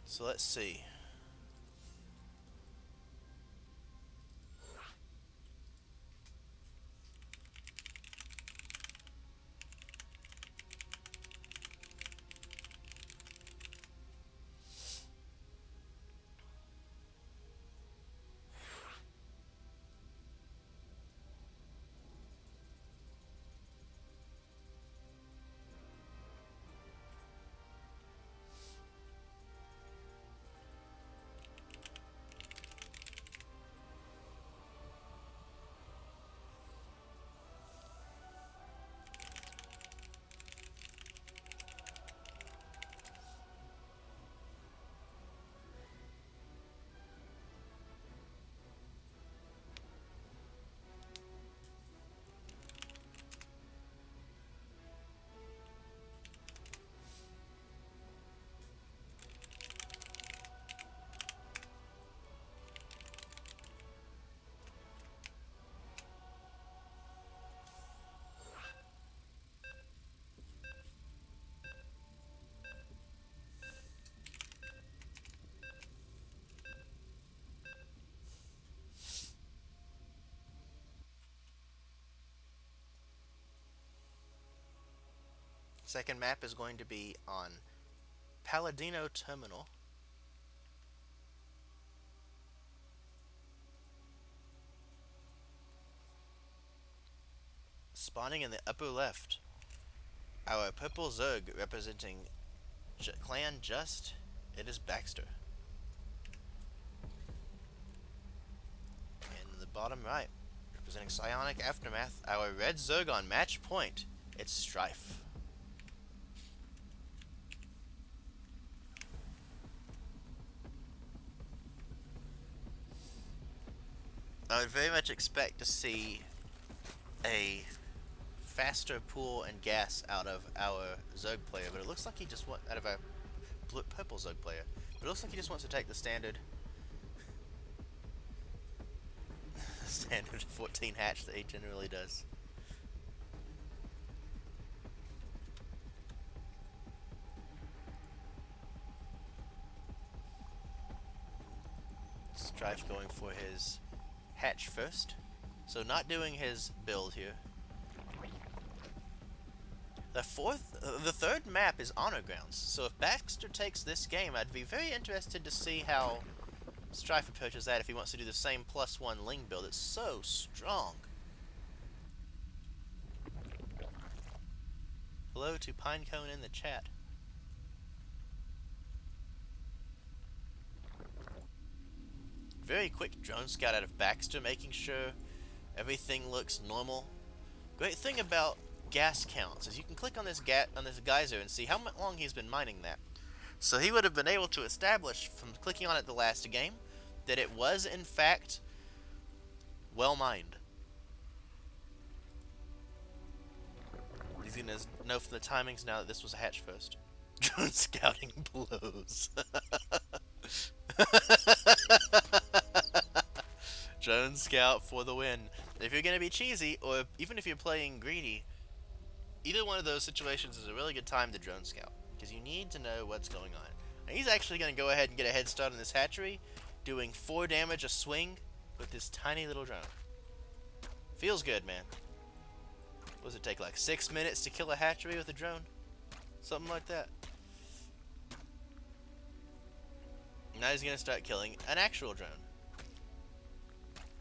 So let's see. Second map is going to be on Palladino Terminal. Spawning in the upper left, our purple Zerg representing Clan Just, it is Baxter. In the bottom right, representing Psionic Aftermath, our red Zerg on match point, it's Strife. I would very much expect to see a faster pool and gas out of our Zerg player, but it looks like he just wants out of our purple Zerg player. But it looks like he just wants to take the standard 14 hatch that he generally does. Strife going for his hatch first, so not doing his build here. The third map is Honor Grounds, so if Baxter takes this game, I'd be very interested to see how Strife approaches that if he wants to do the same +1 Ling build. It's so strong. Hello to Pinecone in the chat. Very quick drone scout out of Baxter, making sure everything looks normal. Great thing about gas counts is you can click on this geyser and see how long he's been mining that. So he would have been able to establish from clicking on it the last game that it was in fact well mined. He's gonna know from the timings now that this was a hatch first. Drone scouting blows. Drone scout for the win. If you're gonna be cheesy, or even if you're playing greedy, either one of those situations is a really good time to drone scout, because you need to know what's going on. And he's actually going to go ahead and get a head start on this hatchery, doing 4 damage a swing with this tiny little drone. Feels good, man. What does it take, like 6 minutes to kill a hatchery with a drone? Something like that. Now he's gonna start killing an actual drone.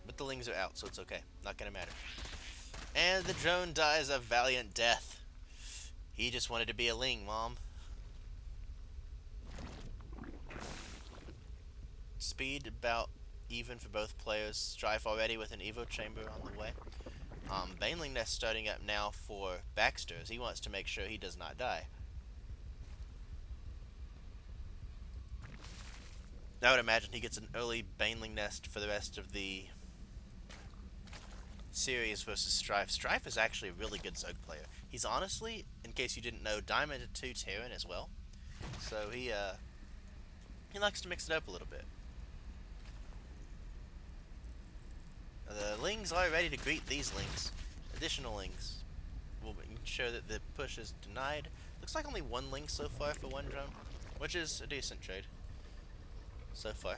But the lings are out, so it's okay. Not gonna matter. And the drone dies a valiant death. He just wanted to be a ling, Mom. Speed about even for both players. Strife already with an Evo Chamber on the way. Baneling Nest starting up now for Baxter, as he wants to make sure he does not die. I would imagine he gets an early Baneling Nest for the rest of the series versus Strife. Strife is actually a really good Zerg player. He's honestly, in case you didn't know, Diamond 2 Terran as well. So he likes to mix it up a little bit. The lings are ready to greet these lings. Additional lings. We'll ensure that the push is denied. Looks like only 1 ling so far for 1 drone, which is a decent trade so far.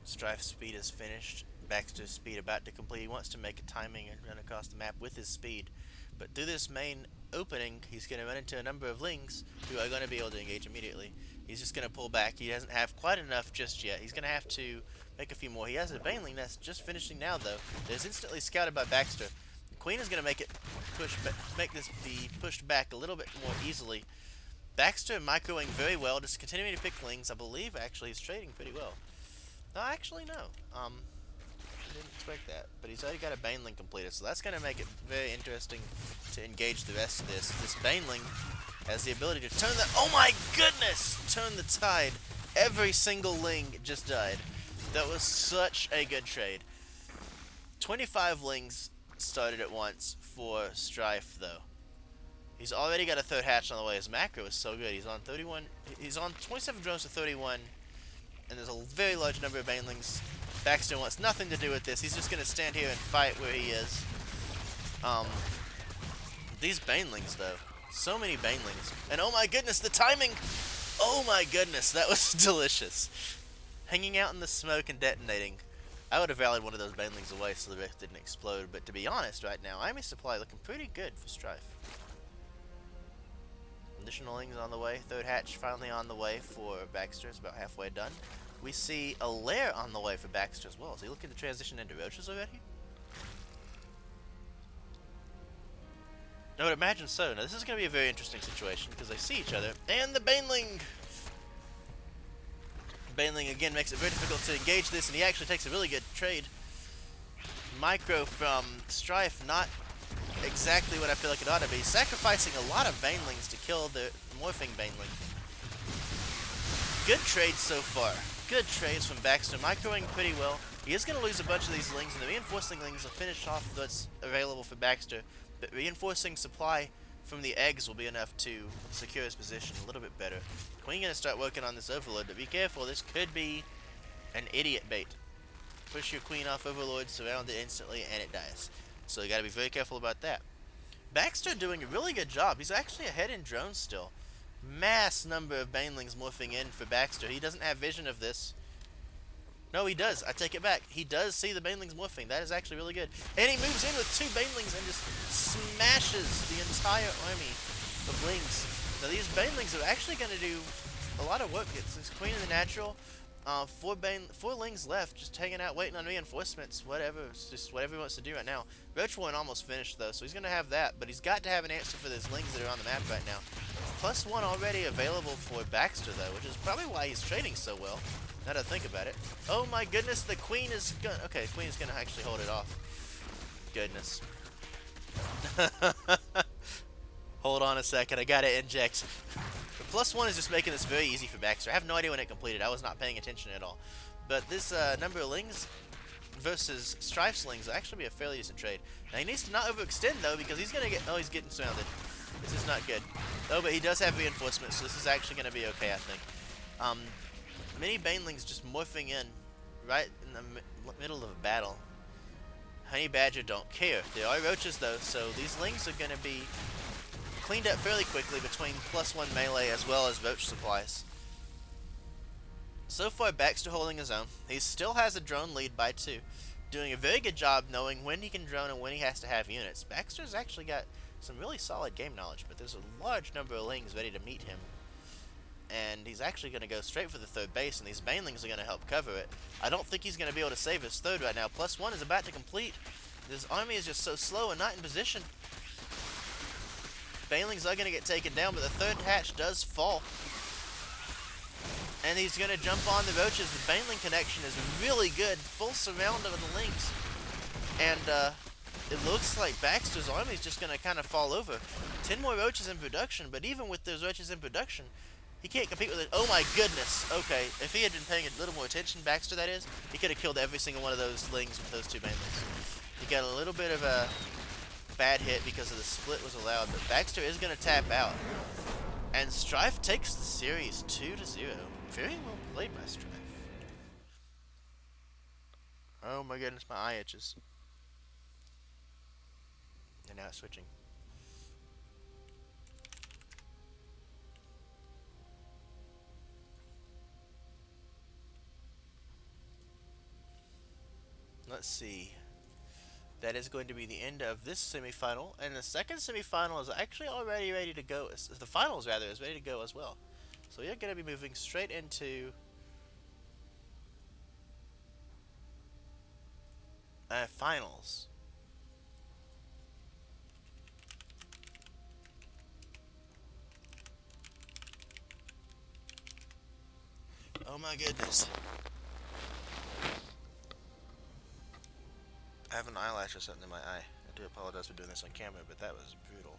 Strife's speed is finished. Baxter's speed about to complete. He wants to make a timing and run across the map with his speed. But through this main opening, he's going to run into a number of lings who are going to be able to engage immediately. He's just going to pull back. He doesn't have quite enough just yet. He's going to have to make a few more. He has a Baneling Nest just finishing now, though. That is instantly scouted by Baxter. The Queen is going to make this be pushed back a little bit more easily. Baxter microing very well, just continuing to pick lings. I believe, actually, he's trading pretty well. No, actually, no. I didn't expect that. But he's already got a Baneling completed, so that's going to make it very interesting to engage the rest of this. This Baneling has the ability to turn the... Oh my goodness! Turn the tide. Every single ling just died. That was such a good trade. 25 lings started at once for Strife, though. He's already got a 3rd hatch on the way. His macro is so good. He's on 31... He's on 27 drones to 31. And there's a very large number of Banelings. Baxter wants nothing to do with this. He's just going to stand here and fight where he is. These Banelings, though. So many Banelings. And oh my goodness, the timing! Oh my goodness, that was delicious. Hanging out in the smoke and detonating. I would have rallied one of those Banelings away so the rift didn't explode. But to be honest, right now, Army Supply looking pretty good for Strife. Additional lings on the way. 3rd hatch finally on the way for Baxter. It's about halfway done. We see a lair on the way for Baxter as well. Is he looking to transition into roaches already? I would imagine so. Now this is going to be a very interesting situation because they see each other. And the Baneling! Baneling again makes it very difficult to engage this, and he actually takes a really good trade. Micro from Strife, not exactly what I feel like it ought to be. Sacrificing a lot of Banelings to kill the morphing Baneling. Good trades so far. Good trades from Baxter, microing pretty well. He is going to lose a bunch of these lings, and the reinforcing lings will finish off what's available for Baxter. But reinforcing supply from the eggs will be enough to secure his position a little bit better. Queen going to start working on this Overlord, but be careful, this could be an idiot bait. Push your Queen off Overlord, surround it instantly, and it dies. So you got to be very careful about that. Baxter doing a really good job. He's actually ahead in drones still. Mass number of Banelings morphing in for Baxter. He doesn't have vision of this. No, he does. I take it back. He does see the Banelings morphing. That is actually really good. And he moves in with 2 Banelings and just smashes the entire army of lings. Now these Banelings are actually going to do a lot of work. It's this Queen of the Natural. 4 lings left, just hanging out, waiting on reinforcements, whatever. It's just whatever he wants to do right now. Roach Warren almost finished, though, so he's going to have that. But he's got to have an answer for those lings that are on the map right now. +1 already available for Baxter, though, which is probably why he's trading so well. Now that I think about it. Oh my goodness, the Queen is gonna... Okay, Queen is gonna actually hold it off. Goodness. Hold on a second, I gotta inject. The +1 is just making this very easy for Baxter. I have no idea when it completed. I was not paying attention at all. But this number of lings versus Strife's lings will actually be a fairly decent trade. Now he needs to not overextend, though, because he's gonna get... Oh, he's getting surrounded. This is not good. Oh, but he does have reinforcements, so this is actually gonna be okay, I think. Many Banelings just morphing in right in the middle of a battle. Honey Badger don't care. There are roaches, though, so these lings are going to be cleaned up fairly quickly between +1 melee as well as roach supplies. So far, Baxter holding his own. He still has a drone lead by 2, doing a very good job knowing when he can drone and when he has to have units. Baxter's actually got some really solid game knowledge, but there's a large number of lings ready to meet him. And he's actually going to go straight for the third base, and these banelings are going to help cover it. I don't think he's going to be able to save his third right now. +1 is about to complete. This army is just so slow and not in position. Banelings are going to get taken down, but the third hatch does fall. And he's going to jump on the roaches. The baneling connection is really good. Full surround of the lings. And it looks like Baxter's army is just going to kind of fall over. 10 more roaches in production, but even with those roaches in production, he can't compete with it. Oh my goodness. Okay, if he had been paying a little more attention, Baxter that is, he could have killed every single one of those lings with those 2 banelings. He got a little bit of a bad hit because of the split was allowed, but Baxter is going to tap out. And Strife takes the series 2-0. Very well played by Strife. Oh my goodness, my eye itches. And now it's switching. Let's see. That is going to be the end of this semifinal, and the second semifinal is actually already ready to go. The finals, rather, is ready to go as well. So you're going to be moving straight into finals. Oh my goodness. I have an eyelash or something in my eye. I do apologize for doing this on camera, but that was brutal.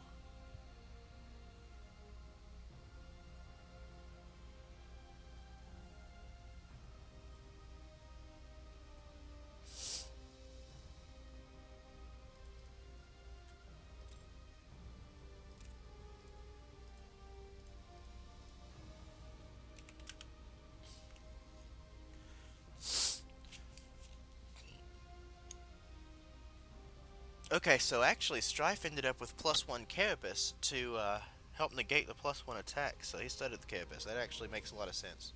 Okay, so actually Strife ended up with +1 Carapace to help negate the +1 attack, so he started the Carapace. That actually makes a lot of sense.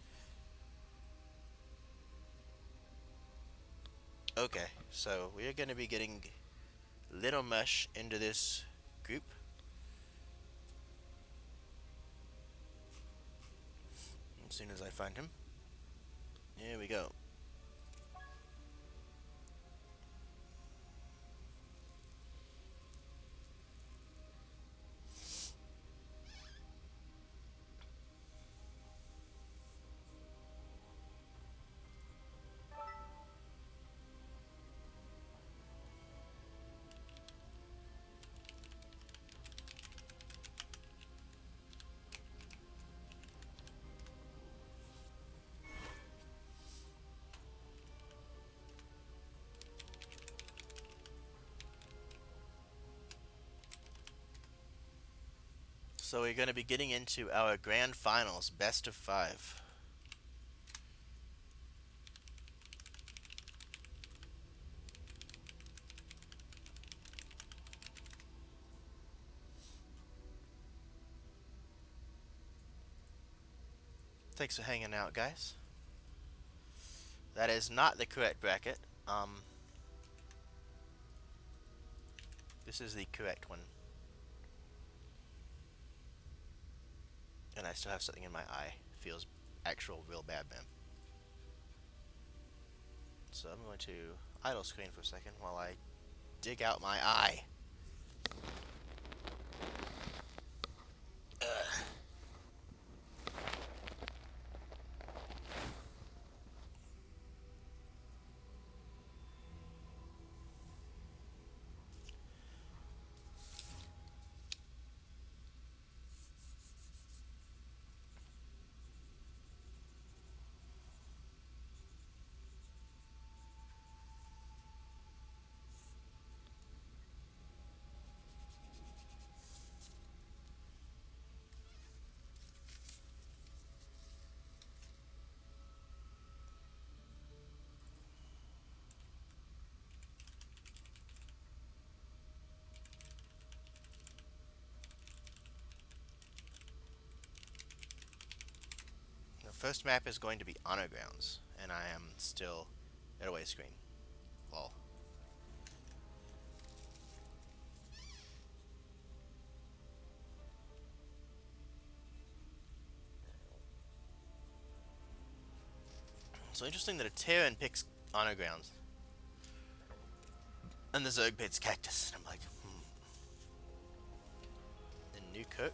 Okay, so we are going to be getting Little Mush into this group. As soon as I find him. Here we go. So we're going to be getting into our grand finals, best of 5. Thanks for hanging out, guys. That is not the correct bracket. This is the correct one. And I still have something in my eye. Feels actual real bad, man. So I'm going to idle screen for a second while I dig out my eye. First map is going to be Honor Grounds, and I am still at away screen. Lol. So interesting that a Terran picks Honor Grounds, and the Zerg picks Cactus, and I'm like, The new cook.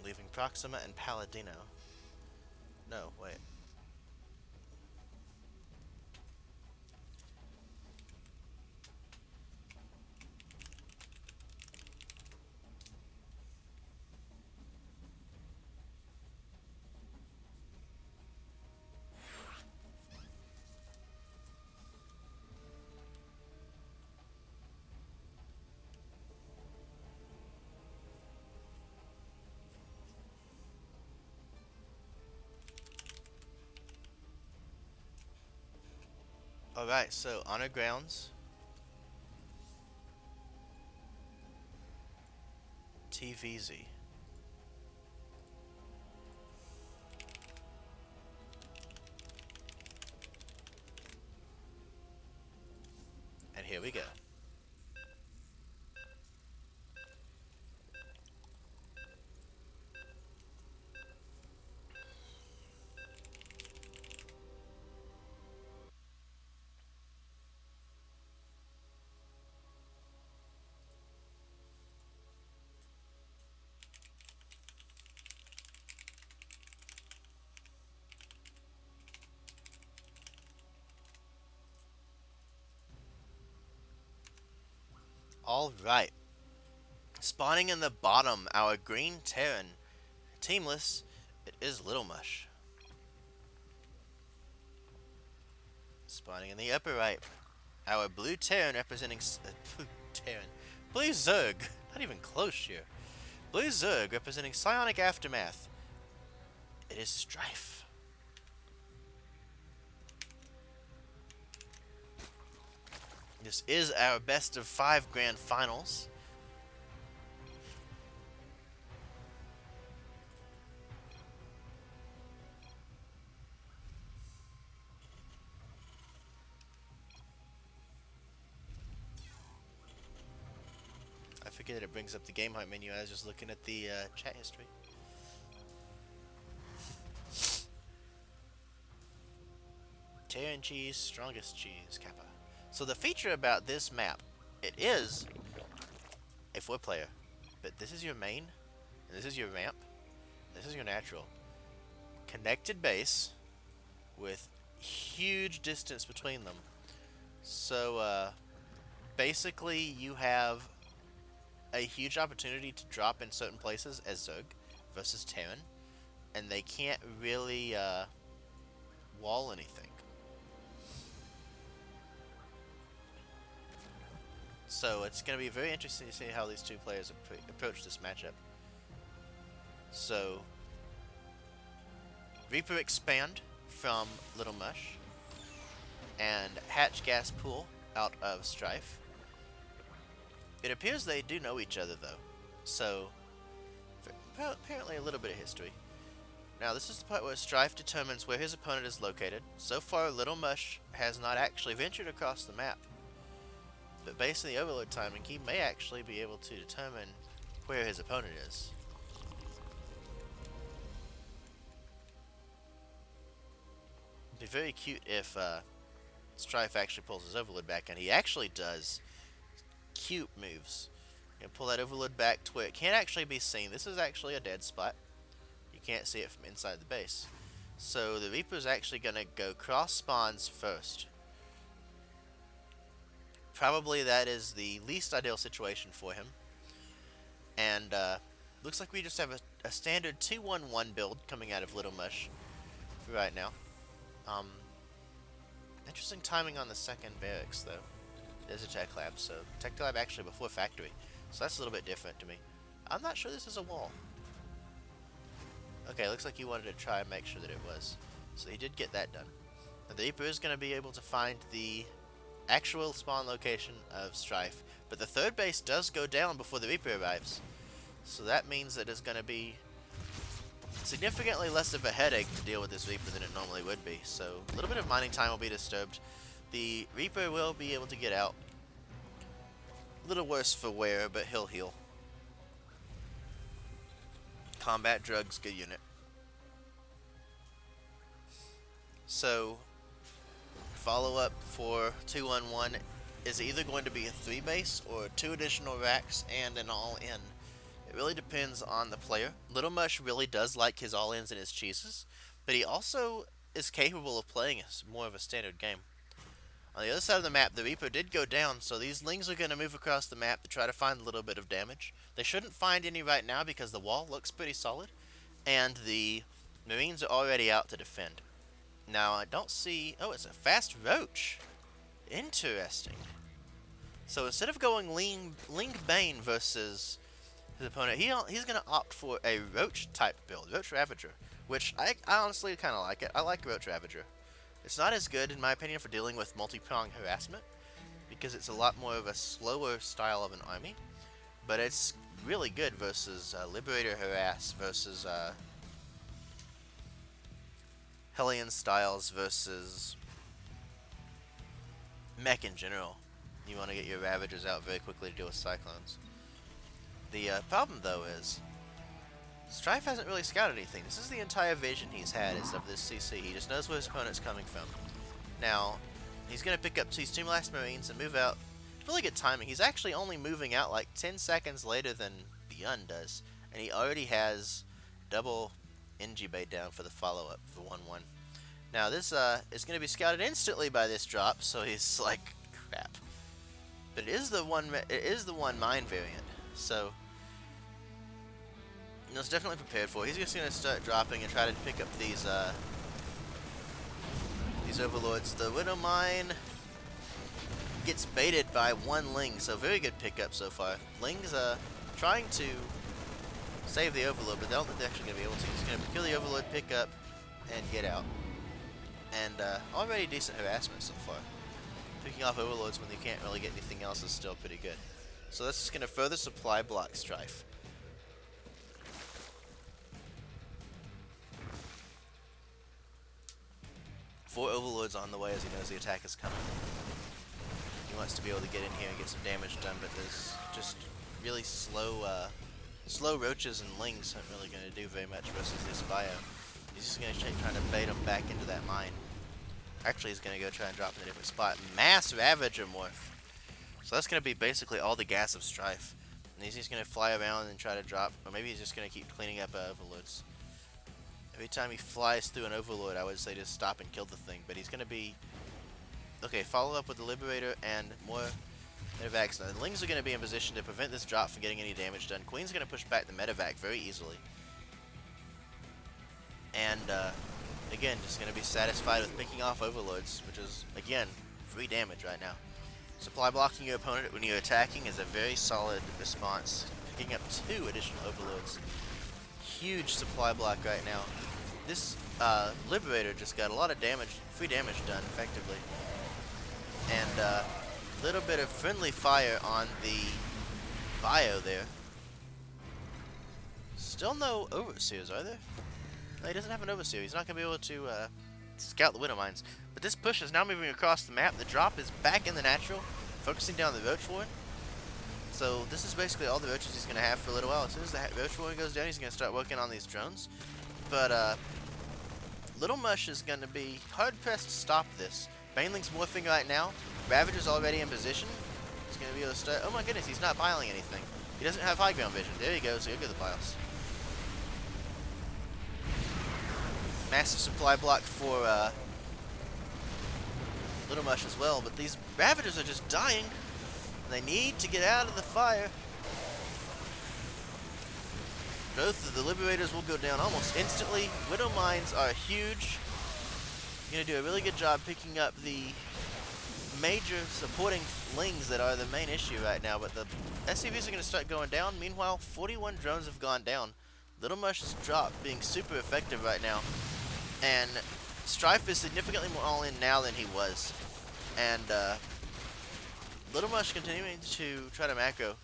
Leaving Proxima and Paladino. No, wait. Alright, so Honor Grounds. TVZ. And here we go. Alright. Spawning in the bottom, our green Terran. Teamless, it is Little Mush. Spawning in the upper right, our blue Terran representing... blue Terran. Blue Zerg. Not even close here. Blue Zerg representing Psionic Aftermath. It is Strife. This is our best of 5 grand finals. I forget that it brings up the game hunt menu. I was just looking at the chat history. Terran cheese, strongest cheese, Kappa. So the feature about this map, it is a 4-player, but this is your main, and this is your ramp, this is your natural. Connected base with huge distance between them. So basically you have a huge opportunity to drop in certain places as Zerg versus Terran, and they can't really wall anything. So it's going to be very interesting to see how these two players approach this matchup. So Reaper Expand from Little Mush and Hatch Gas Pool out of Strife. It appears they do know each other though, so apparently a little bit of history. Now this is the part where Strife determines where his opponent is located. So far Little Mush has not actually ventured across the map, but based on the overload timing, he may actually be able to determine where his opponent is. It'd be very cute if Strife actually pulls his overload back, and he actually does cute moves. You can pull that overload back to where it can't actually be seen. This is actually a dead spot. You can't see it from inside the base. So the Reaper's actually going to go cross spawns first. Probably that is the least ideal situation for him. And looks like we just have a standard 2-1-1 build coming out of Little Mush for right now. Interesting timing on the second barracks though. There's a tech lab, so tech lab actually before factory. So that's a little bit different to me. I'm not sure this is a wall. Okay, looks like he wanted to try and make sure that it was. So he did get that done. Now the Reaper is going to be able to find the actual spawn location of Strife, but the third base does go down before the Reaper arrives. So that means that it's going to be significantly less of a headache to deal with this Reaper than it normally would be. So a little bit of mining time will be disturbed. The Reaper will be able to get out. A little worse for wear, but he'll heal. Combat Drugs, good unit. So follow-up for 2-1-1 is either going to be a 3 base or 2 additional racks and an all-in. It really depends on the player. Little Mush really does like his all-ins and his cheeses, but he also is capable of playing more of a standard game. On the other side of the map, the Reaper did go down, so these Lings are going to move across the map to try to find a little bit of damage. They shouldn't find any right now because the wall looks pretty solid, and the Marines are already out to defend. Now, I don't see... Oh, it's a fast Roach. Interesting. So instead of going Ling Bane versus his opponent, he's going to opt for a Roach type build, Roach Ravager, which I honestly kind of like it. I like Roach Ravager. It's not as good, in my opinion, for dealing with multi-prong harassment, because it's a lot more of a slower style of an army, but it's really good versus Liberator Harass, versus Hellion styles, versus mech in general. You want to get your Ravagers out very quickly to deal with Cyclones. The problem, though, is Strife hasn't really scouted anything. This is the entire vision he's had is of this CC. He just knows where his opponent's coming from. Now, he's going to pick up these 2 last Marines and move out. Really good timing. He's actually only moving out like 10 seconds later than Beyond does. And he already has double NG bait down for the follow-up for 1-1. Now, this is going to be scouted instantly by this drop, so he's like, crap. But it is the one mine variant, so it's definitely prepared for. He's just going to start dropping and try to pick up these overlords. The Widow Mine gets baited by 1 Ling, so very good pickup so far. Ling's trying to save the overlord, but I don't think they're actually going to be able to. He's going to kill the overlord, pick up, and get out. And already decent harassment so far. Picking off overlords when they can't really get anything else is still pretty good. So that's just going to further supply block Strife. Four overlords on the way as he knows the attack is coming. He wants to be able to get in here and get some damage done, but there's just really slow roaches and lings aren't really going to do very much versus this bio. He's just going to try to bait him back into that mine. Actually, he's going to go try and drop in a different spot. Mass Ravager morph. So that's going to be basically all the gas of Strife. And he's just going to fly around and try to drop, or maybe he's just going to keep cleaning up overlords. Every time he flies through an overlord, I would say just stop and kill the thing. But he's going to be... Okay, follow up with the Liberator and more Medivacs. Now, the Lings are going to be in position to prevent this drop from getting any damage done. Queen's going to push back the Medivac very easily. And, again, just going to be satisfied with picking off overlords, which is, again, free damage right now. Supply blocking your opponent when you're attacking is a very solid response. Picking up 2 additional overlords. Huge supply block right now. This Liberator just got a lot of damage, free damage done effectively. And a little bit of friendly fire on the bio there. Still no Overseers, are there? No, he doesn't have an Overseer. He's not going to be able to scout the Widow Mines. But this push is now moving across the map. The drop is back in the natural, focusing down the Roach Warren. So this is basically all the Roaches he's going to have for a little while. As soon as the Roach Warren goes down, he's going to start working on these drones. But Little Mush is going to be hard-pressed to stop this. Baneling's morphing right now. Ravager's already in position. He's going to be able to start... Oh my goodness, he's not piling anything. He doesn't have high ground vision. There he goes. He'll get the piles. Massive supply block for Little Mush as well, but these Ravagers are just dying. They need to get out of the fire. Both of the Liberators will go down almost instantly. Widow Mines are huge. You're going to do a really good job picking up the major supporting Lings that are the main issue right now, but the SCVs are going to start going down. Meanwhile, 41 drones have gone down. Little Mush's drop being super effective right now. And Strife is significantly more all-in now than he was. And Little Mush continuing to try to macro.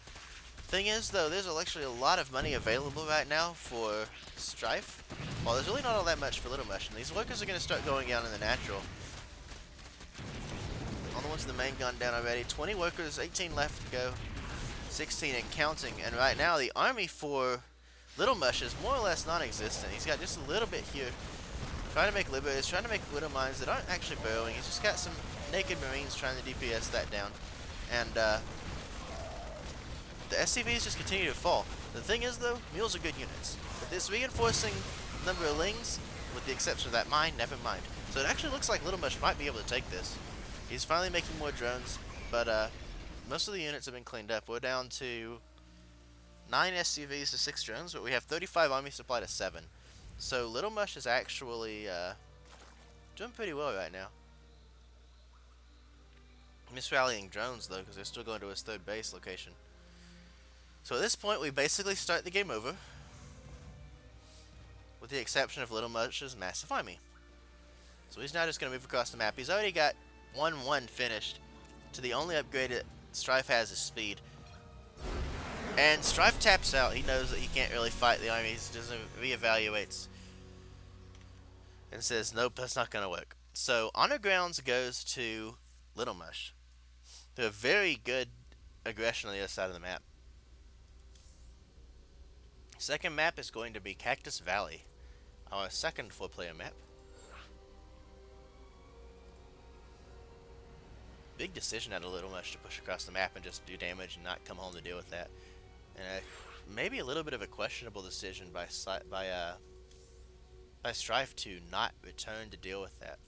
Thing is, though, there's actually a lot of money available right now for Strife. Well, there's really not all that much for Little Mush, and these workers are going to start going down in the natural. All the ones in the main gone down already. 20 workers, 18 left to go. 16 and counting, and right now the army for Little Mush is more or less non-existent. He's got just a little bit here. Trying to make Liberators, trying to make Widow Mines that aren't actually burrowing. He's just got some naked Marines trying to DPS that down. And the SCVs just continue to fall. The thing is, though, mules are good units. But this reinforcing number of lings, with the exception of that mine, never mind. So it actually looks like Little Mush might be able to take this. He's finally making more drones, but most of the units have been cleaned up. We're down to 9 SCVs to 6 drones, but we have 35 army supply to 7. So Little Mush is actually doing pretty well right now. Misrallying drones, though, because they're still going to his 3rd base location. So at this point, we basically start the game over, with the exception of Little Mush's massive army. So he's now just going to move across the map. He's already got 1-1 finished. To the only upgrade that Strife has is speed. And Strife taps out. He knows that he can't really fight the army. He just reevaluates and says, nope, that's not going to work. So Honor Grounds goes to Little Mush. They're a very good aggression on the other side of the map. Second map is going to be Cactus Valley, our second 4-player map. Big decision out of Little Mush to push across the map and just do damage and not come home to deal with that. And maybe a little bit of a questionable decision by Strife to not return to deal with that.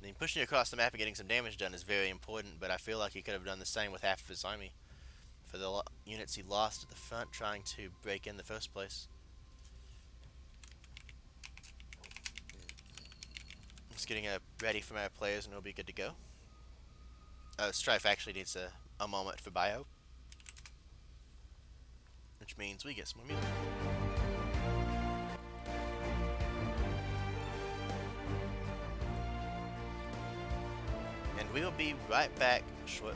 I mean, pushing across the map and getting some damage done is very important, but I feel like he could have done the same with half of his army for the units he lost at the front trying to break in the first place. Just getting ready for my players and we'll be good to go. Strife actually needs a moment for bio, which means we get some more music. And we will be right back shortly.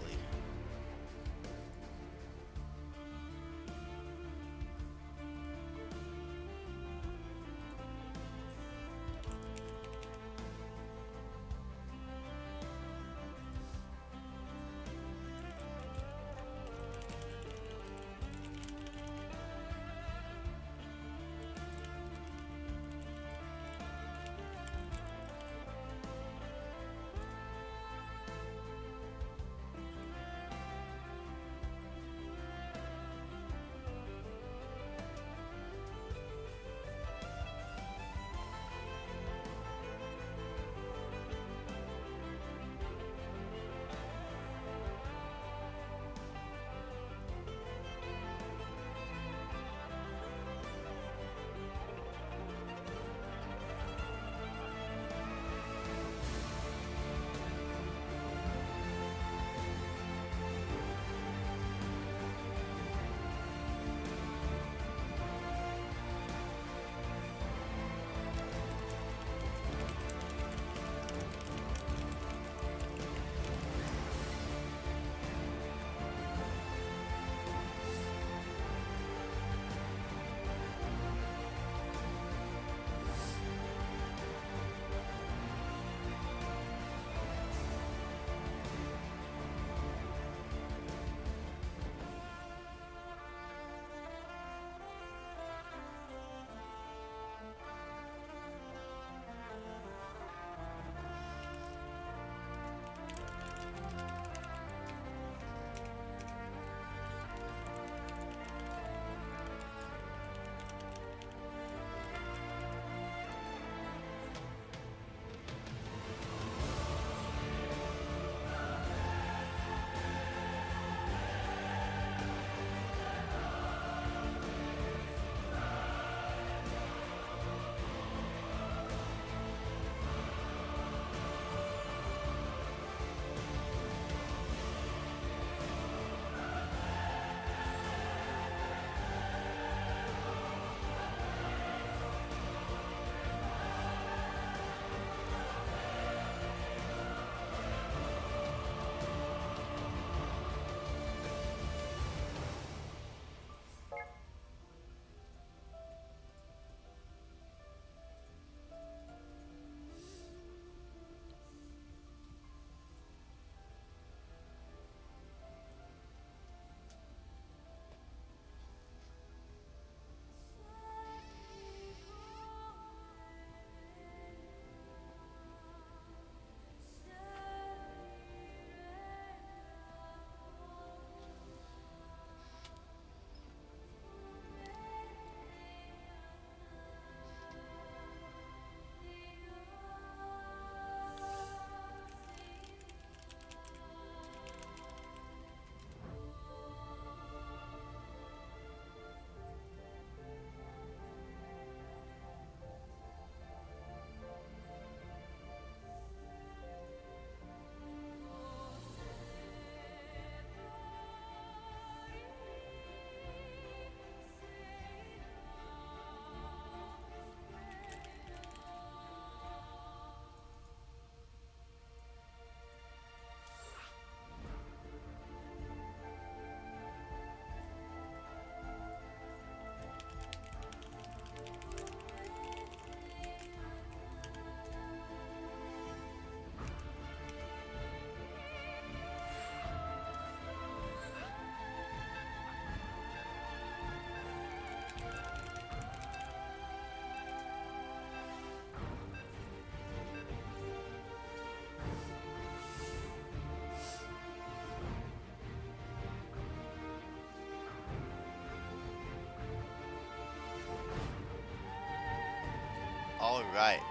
Alright,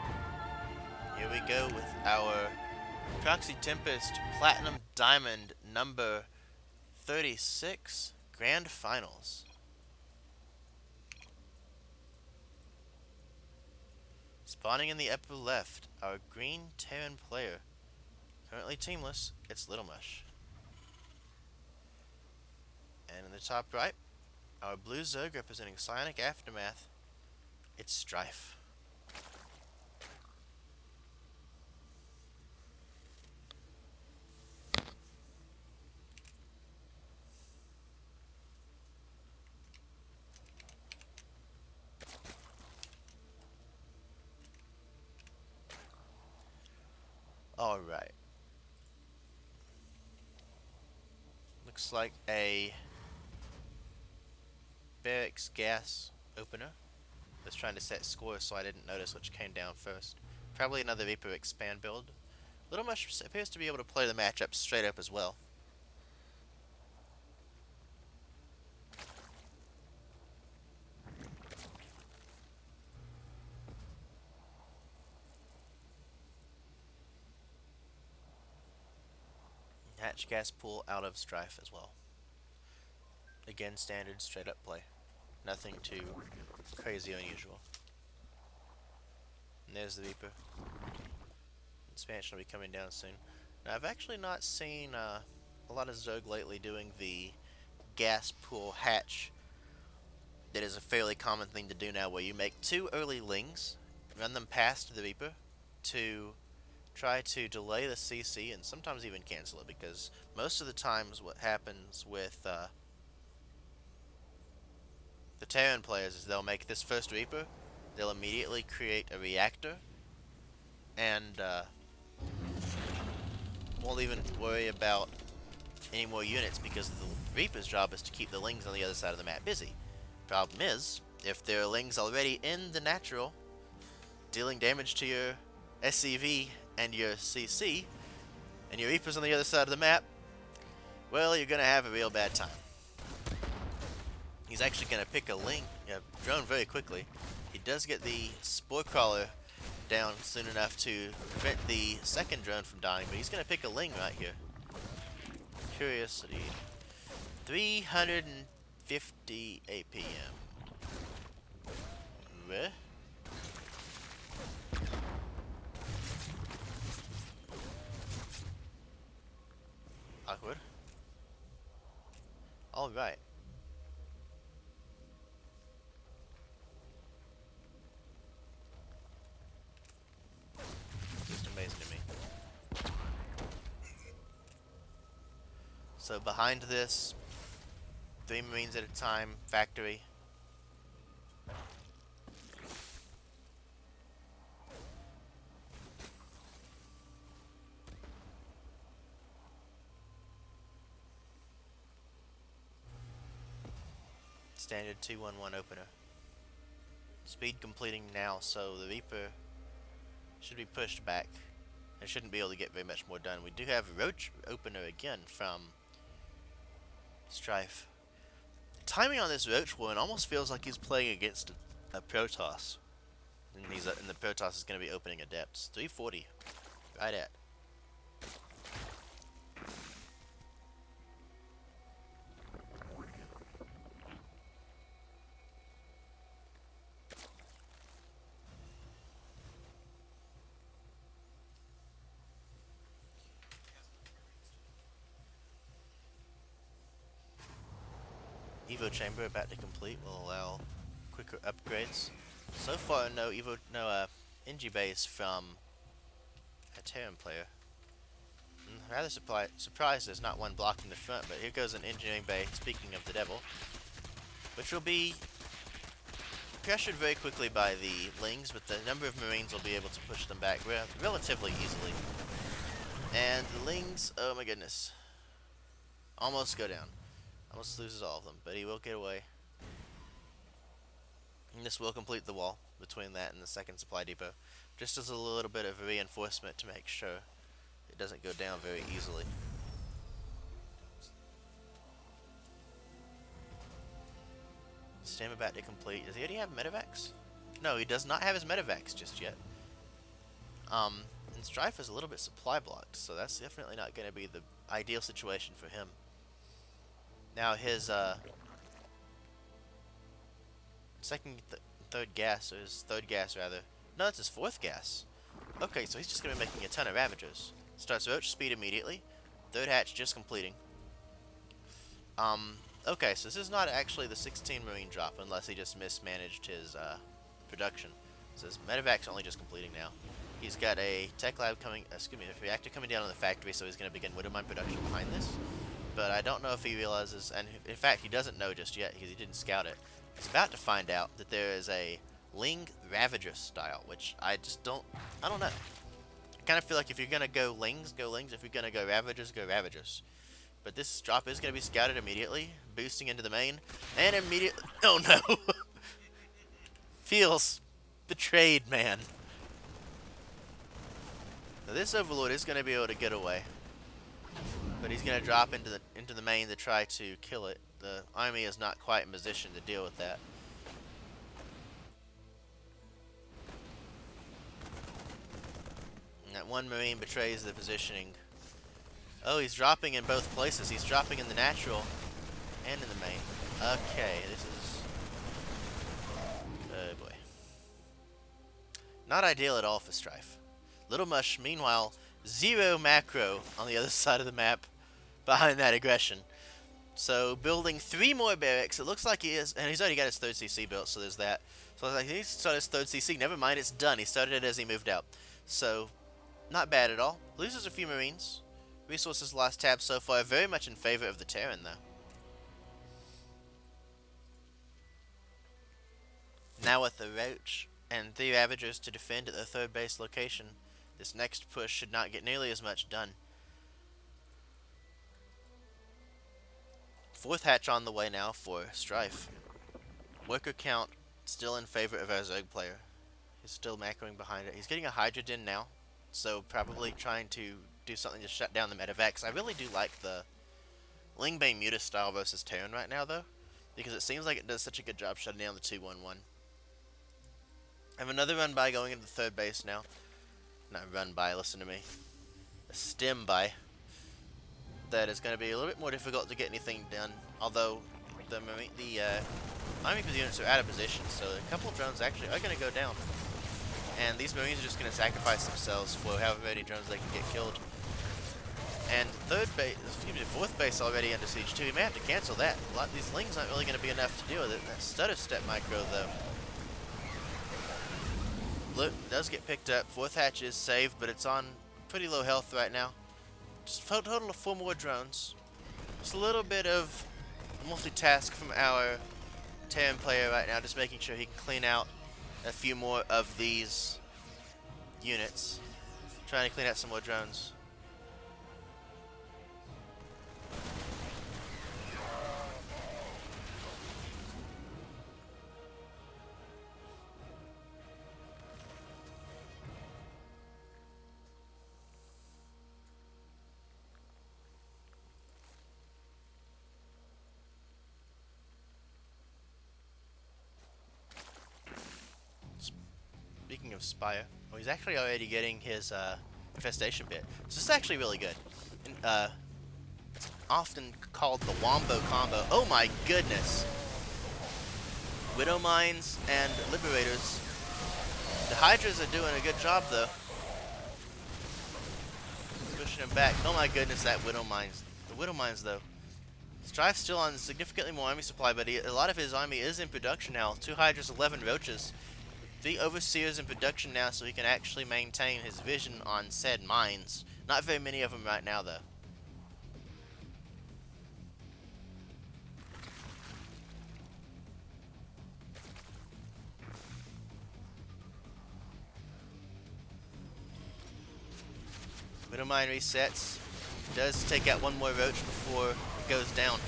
here we go with our Proxy Tempest Platinum Diamond number 36 Grand Finals. Spawning in the upper left, our green Terran player. Currently teamless, it's Little Mush. And in the top right, our blue Zerg representing Psionic Aftermath, it's Strife. Alright. Looks like a barracks gas opener. I was trying to set scores so I didn't notice which came down first. Probably another Reaper expand build. Little Mush appears to be able to play the matchup straight up as well. Hatch gas pool out of Strife as well. Again, standard straight up play. Nothing too crazy unusual. And there's the Reaper. Expansion will be coming down soon. Now, I've actually not seen a lot of Zerg lately doing the gas pool hatch. That is a fairly common thing to do now, where you make 2 early lings, run them past the Reaper to try to delay the CC and sometimes even cancel it, because most of the times what happens with the Terran players is they'll make this first Reaper, they'll immediately create a reactor, and won't even worry about any more units, because the Reaper's job is to keep the lings on the other side of the map busy. Problem is, if there are lings already in the natural, dealing damage to your SCV and your CC, and your Reaper's on the other side of the map, well, you're going to have a real bad time. He's actually going to pick a drone very quickly. He does get the Spore Crawler down soon enough to prevent the second drone from dying, but he's going to pick a ling right here. Curiosity. 350 APM. Where? Awkward. Alright. Just amazing to me. So behind this, 3 Marines at a time, factory. Standard 2-1-1 opener. Speed completing now, so the Reaper should be pushed back. And shouldn't be able to get very much more done. We do have a Roach opener again from Strife. The timing on this Roach one almost feels like he's playing against a Protoss. And the Protoss is going to be opening Adepts. 340. Right at. Evo chamber about to complete will allow quicker upgrades. So far, no Engi base from a Terran player. I'm rather surprised there's not one blocking the front, but here goes an engineering bay, speaking of the devil, which will be pressured very quickly by the lings, but the number of Marines will be able to push them back relatively easily. And the lings, oh my goodness, almost go down. Almost loses all of them, but he will get away. And this will complete the wall between that and the second supply depot, just as a little bit of reinforcement to make sure it doesn't go down very easily. Stem about to complete. Does he already have medevacs? No, he does not have his medevacs just yet. And Strife is a little bit supply blocked, so that's definitely not going to be the ideal situation for him. Now his third gas, or his third gas rather. No, it's his fourth gas. Okay, so he's just going to be making a ton of Ravagers. Starts Roach speed immediately. Third hatch just completing. Okay, so this is not actually the 16 Marine drop unless he just mismanaged his production. So his Medevac's only just completing now. He's got a tech lab coming, a reactor coming down on the factory, so he's going to begin Widowmine production behind this. But I don't know if he realizes, and in fact he doesn't know just yet because he didn't scout it. He's about to find out that there is a Ling Ravager style, which I don't know. I kind of feel like if you're going to go Lings, go Lings. If you're going to go Ravagers, go Ravagers. But this drop is going to be scouted immediately, boosting into the main, and immediately... Oh no! Feels betrayed, man. Now this Overlord is going to be able to get away. But he's going to drop into the main to try to kill it. The army is not quite in position to deal with that. And that one Marine betrays the positioning. Oh, he's dropping in both places. He's dropping in the natural and in the main. Okay, this is... Oh boy. Not ideal at all for Strife. Little Mush, meanwhile, 0 macro on the other side of the map behind that aggression. So, building 3 more barracks. It looks like he is... And he's already got his 3rd CC built, so there's that. So, like, he started his 3rd CC. Never mind, it's done. He started it as he moved out. So, not bad at all. Loses a few Marines. Resources last tab so far, very much in favor of the Terran, though. Now with the Roach and 3 Ravagers to defend at the 3rd base location, this next push should not get nearly as much done. 4th hatch on the way now for Strife. Worker count still in favor of our Zerg player. He's still macroing behind it. He's getting a Hydrogen now, so probably trying to do something to shut down the Medevacs. I really do like the Lingbane Muta style versus Terran right now, though, because it seems like it does such a good job shutting down the 2-1-1. I have another run by going into the 3rd base now. Not run by, listen to me. A stem by. That is going to be a little bit more difficult to get anything done, although the Army units are out of position, so a couple of drones actually are going to go down. And these Marines are just going to sacrifice themselves for however many drones they can get killed. And 4th base already under siege too. We may have to cancel that. A lot of these Lings aren't really going to be enough to deal with it. That stutter step micro, though. Loot does get picked up. 4th hatch is saved, but it's on pretty low health right now. Just a total of 4 more drones. Just a little bit of multitask from our Terran player right now, just making sure he can clean out a few more of these units. Trying to clean out some more drones. Speaking of Spire, well, he's actually already getting his infestation bit. So this is actually really good. It's often called the Wombo combo. Oh my goodness! Widow Mines and Liberators. The Hydras are doing a good job though. Pushing him back. Oh my goodness, that Widow Mines. The Widow Mines though. Strife's still on significantly more army supply, but a lot of his army is in production now. 2 Hydras, 11 Roaches. 3 Overseers in production now, so he can actually maintain his vision on said mines. Not very many of them right now, though. Widow Mine resets. Does take out 1 more Roach before it goes down.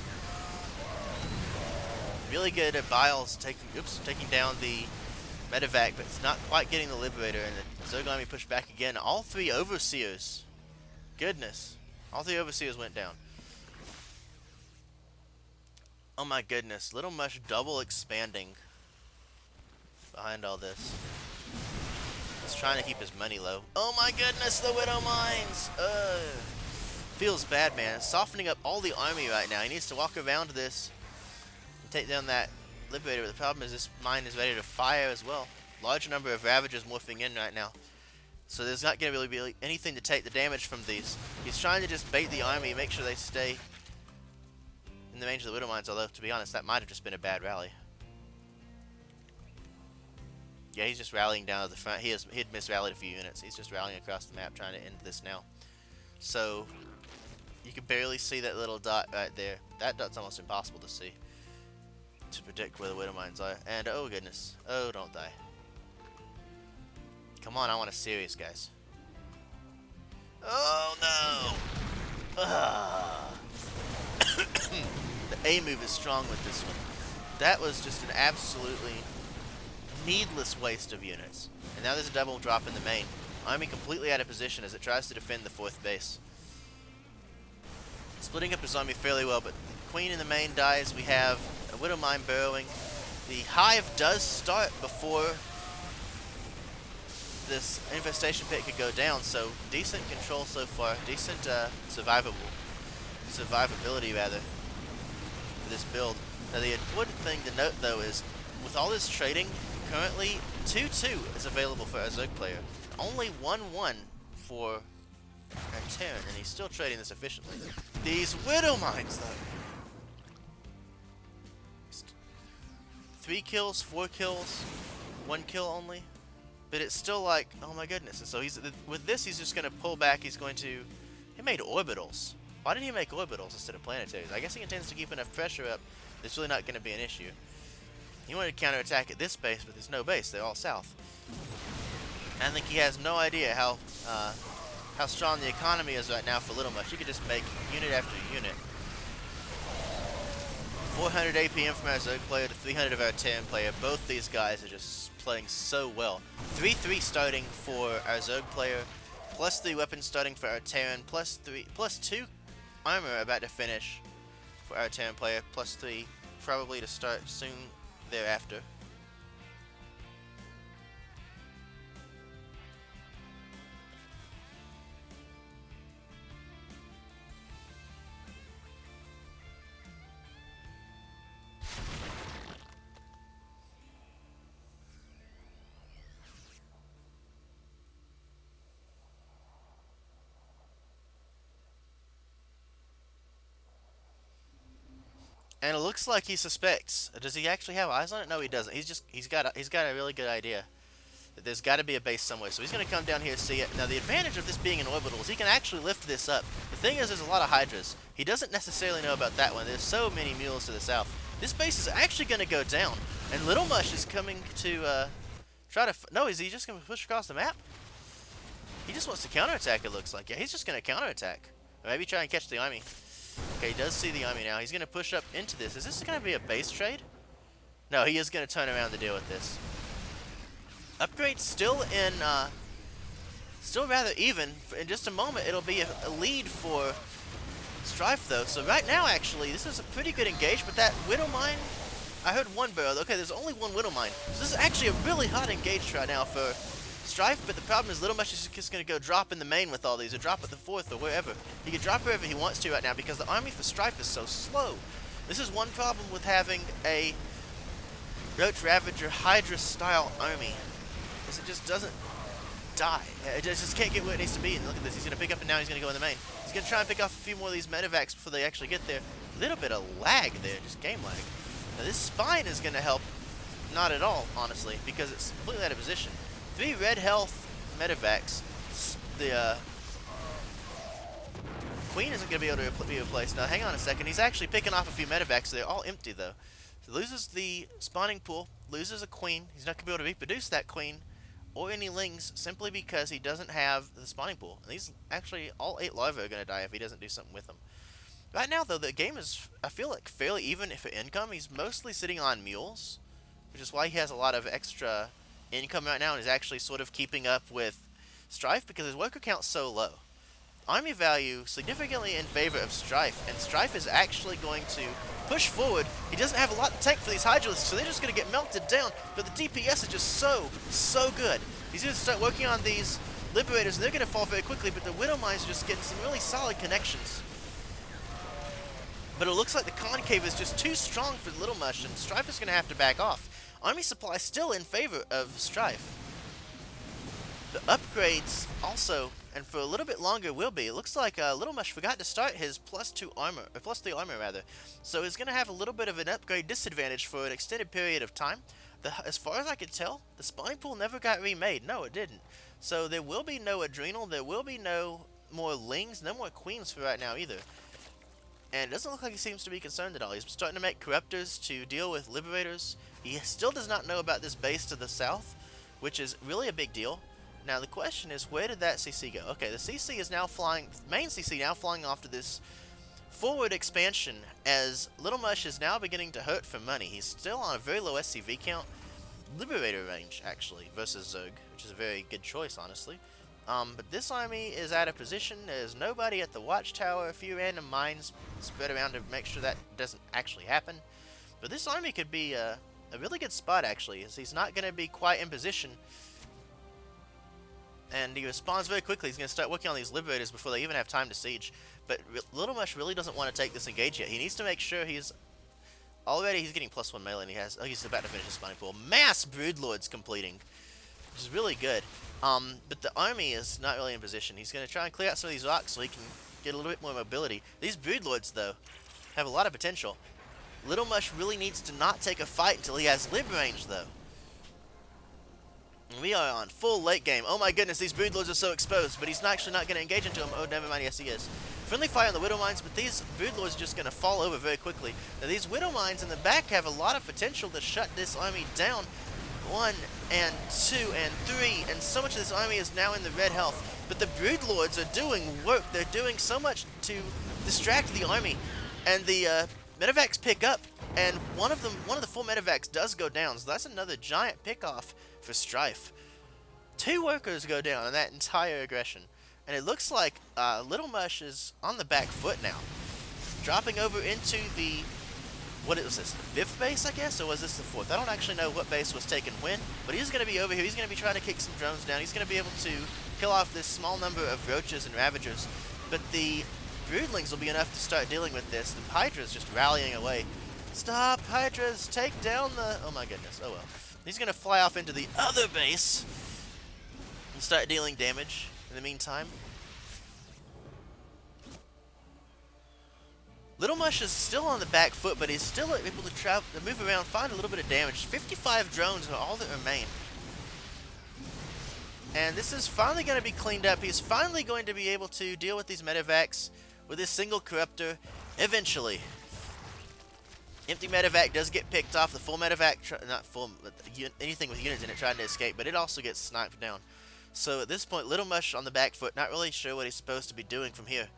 Really good at Biles taking down the Medevac, but it's not quite getting the Liberator, and the Zerg army pushed back again. All 3 Overseers. Goodness. All 3 Overseers went down. Oh my goodness. Little Mush double expanding behind all this. He's trying to keep his money low. Oh my goodness, the Widow Mines! Feels bad, man. Softening up all the army right now. He needs to walk around this and take down that Liberator. But the problem is this mine is ready to fire as well. Large number of Ravagers morphing in right now. So there's not going to really be anything to take the damage from these. He's trying to just bait the army, make sure they stay in the range of the Widow Mines. Although, to be honest, that might have just been a bad rally. Yeah, he's just rallying down to the front. He'd misrallied a few units. He's just rallying across the map, trying to end this now. So you can barely see that little dot right there. That dot's almost impossible to see, to predict where the Widow Mines are. And oh goodness, oh, don't die. Come on, I want a serious, guys. Oh no! The A move is strong with this one. That was just an absolutely needless waste of units. And now there's a double drop in the main. Army completely out of position as it tries to defend the 4th base. Splitting up his army fairly well, but the Queen in the main dies. We have a Widow Mine burrowing. The Hive does start before this infestation pit could go down, so decent control so far. Decent survivability rather, for this build. Now the important thing to note though is, with all this trading, currently 2-2 is available for a Zerg player. Only 1-1 for a Terran, and he's still trading this efficiently. These Widow Mines though. 3 kills, 4 kills, 1 kill only. But it's still like, oh my goodness. And so with this, he's just going to pull back. He made orbitals. Why did he make orbitals instead of planetaries? I guess he intends to keep enough pressure up. It's really not going to be an issue. He wanted to counterattack at this base, but there's no base. They're all south. And I think he has no idea how strong the economy is right now for Little Much. He could just make unit after unit. 400 APM from our Zerg player to 300 of our Terran player. Both these guys are just playing so well. 3-3 starting for our Zerg player, plus 3 weapons starting for our Terran, plus 2 armor about to finish for our Terran player, plus 3 probably to start soon thereafter. And it looks like he suspects. Does he actually have eyes on it? No, he doesn't. He's got a really good idea that there's got to be a base somewhere. So he's going to come down here and see it. Now the advantage of this being an orbital is he can actually lift this up. The thing is, there's a lot of Hydras. He doesn't necessarily know about that one. There's so many mules to the south. This base is actually going to go down. And Little Mush is coming to try to... No, is he just going to push across the map? He just wants to counterattack, it looks like. Yeah, he's just going to counterattack. Or maybe try and catch the army. Okay, he does see the army now. He's going to push up into this. Is this going to be a base trade? No, he is going to turn around to deal with this. Upgrade still still rather even. In just a moment, it'll be a lead for Strife, though. So right now, actually, this is a pretty good engagement. That Widow Mine, I heard 1 barrel. Okay, there's only 1 Widow Mine. So this is actually a really hot engage right now for Strife, but the problem is Little Much is just going to go drop in the main with all these, or drop at the 4th, or wherever. He can drop wherever he wants to right now because the army for Strife is so slow. This is one problem with having a Roach Ravager Hydra-style army, is it just doesn't die. It just can't get where it needs to be. And look at this, he's going to pick up and now he's going to go in the main. He's going to try and pick off a few more of these medevacs before they actually get there. A little bit of lag there, just game lag. Now this spine is going to help, not at all, honestly, because it's completely out of position. 3 red health medevacs. The Queen isn't going to be able to be replaced. Now, hang on a second. He's actually picking off a few medevacs. They're all empty, though. So loses the spawning pool, loses a Queen. He's not going to be able to reproduce that Queen or any Lings simply because he doesn't have the spawning pool. And these, actually, all 8 larvae are going to die if he doesn't do something with them. Right now, though, the game is, I feel like, fairly even for income. He's mostly sitting on mules, which is why he has a lot of extra income right now and is actually sort of keeping up with Strife because his worker count's so low. army value significantly in favor of Strife, and Strife is actually going to push forward. He doesn't have a lot to tank for these Hydralisks, so they're just going to get melted down, but the DPS is just so good. He's going to start working on these Liberators, and they're going to fall very quickly, but the Widow Mines are just getting some really solid connections. But it looks like the Concave is just too strong for Little Mush, and Strife is going to have to back off. Army supply still in favor of Strife. The upgrades also, and for a little bit longer will be. It looks like Little Mush forgot to start his +2 armor, or +3 armor rather. So he's going to have a little bit of an upgrade disadvantage for an extended period of time. As far as I can tell, the spawning pool never got remade. No, it didn't. So there will be no Adrenal, there will be no more Lings, no more Queens for right now either. And it doesn't look like he seems to be concerned at all. He's starting to make Corruptors to deal with Liberators. He still does not know about this base to the south, which is really a big deal. Now the question is, where did that CC go? Okay, the CC is now flying, main CC now flying off to this forward expansion, as Little Mush is now beginning to hurt for money. He's still on a very low SCV count. Liberator range, actually, versus Zerg, which is a very good choice, honestly. But this army is out of position. There's nobody at the watchtower, a few random mines spread around to make sure that doesn't actually happen. But this army could be a really good spot, actually, as he's not going to be quite in position. And he responds very quickly. He's going to start working on these Liberators before they even have time to siege. But Little Mush really doesn't want to take this engage yet. He needs to make sure he's getting +1 melee, and he's about to finish his spawning pool. Mass Broodlords completing, which is really good. But the army is not really in position. He's going to try and clear out some of these rocks so he can get a little bit more mobility. These Broodlords, though, have a lot of potential. Little Mush really needs to not take a fight until he has lib range, though. And we are on full late game. Oh my goodness, these Broodlords are so exposed, but he's actually not going to engage into them. Oh, never mind, yes he is. Friendly fire on the Widow Mines, but these Broodlords are just going to fall over very quickly. Now these Widow Mines in the back have a lot of potential to shut this army down. 1 and 2 and 3, and so much of this army is now in the red health. But the Broodlords are doing work. They're doing so much to distract the army, and the medevacs pick up, and one of the 4 medevacs does go down. So that's another giant pick-off for Strife. 2 workers go down on that entire aggression, and it looks like Little Mush is on the back foot now, dropping over into the, what was this, the 5th base, I guess, or was this the 4th? I don't actually know what base was taken when, but he's going to be over here. He's going to be trying to kick some drones down. He's going to be able to kill off this small number of Roaches and Ravagers, but the Broodlings will be enough to start dealing with this. The Hydra's just rallying away. Stop, Hydras, take down the, oh my goodness, oh well. He's going to fly off into the other base and start dealing damage in the meantime. Little Mush is still on the back foot, but he's still able to move around, find a little bit of damage. 55 drones are all that remain. And this is finally going to be cleaned up. He's finally going to be able to deal with these medevacs with his single Corruptor eventually. Empty medevac does get picked off. The full medevac, not full, anything with units in it trying to escape, but it also gets sniped down. So at this point, Little Mush on the back foot, not really sure what he's supposed to be doing from here.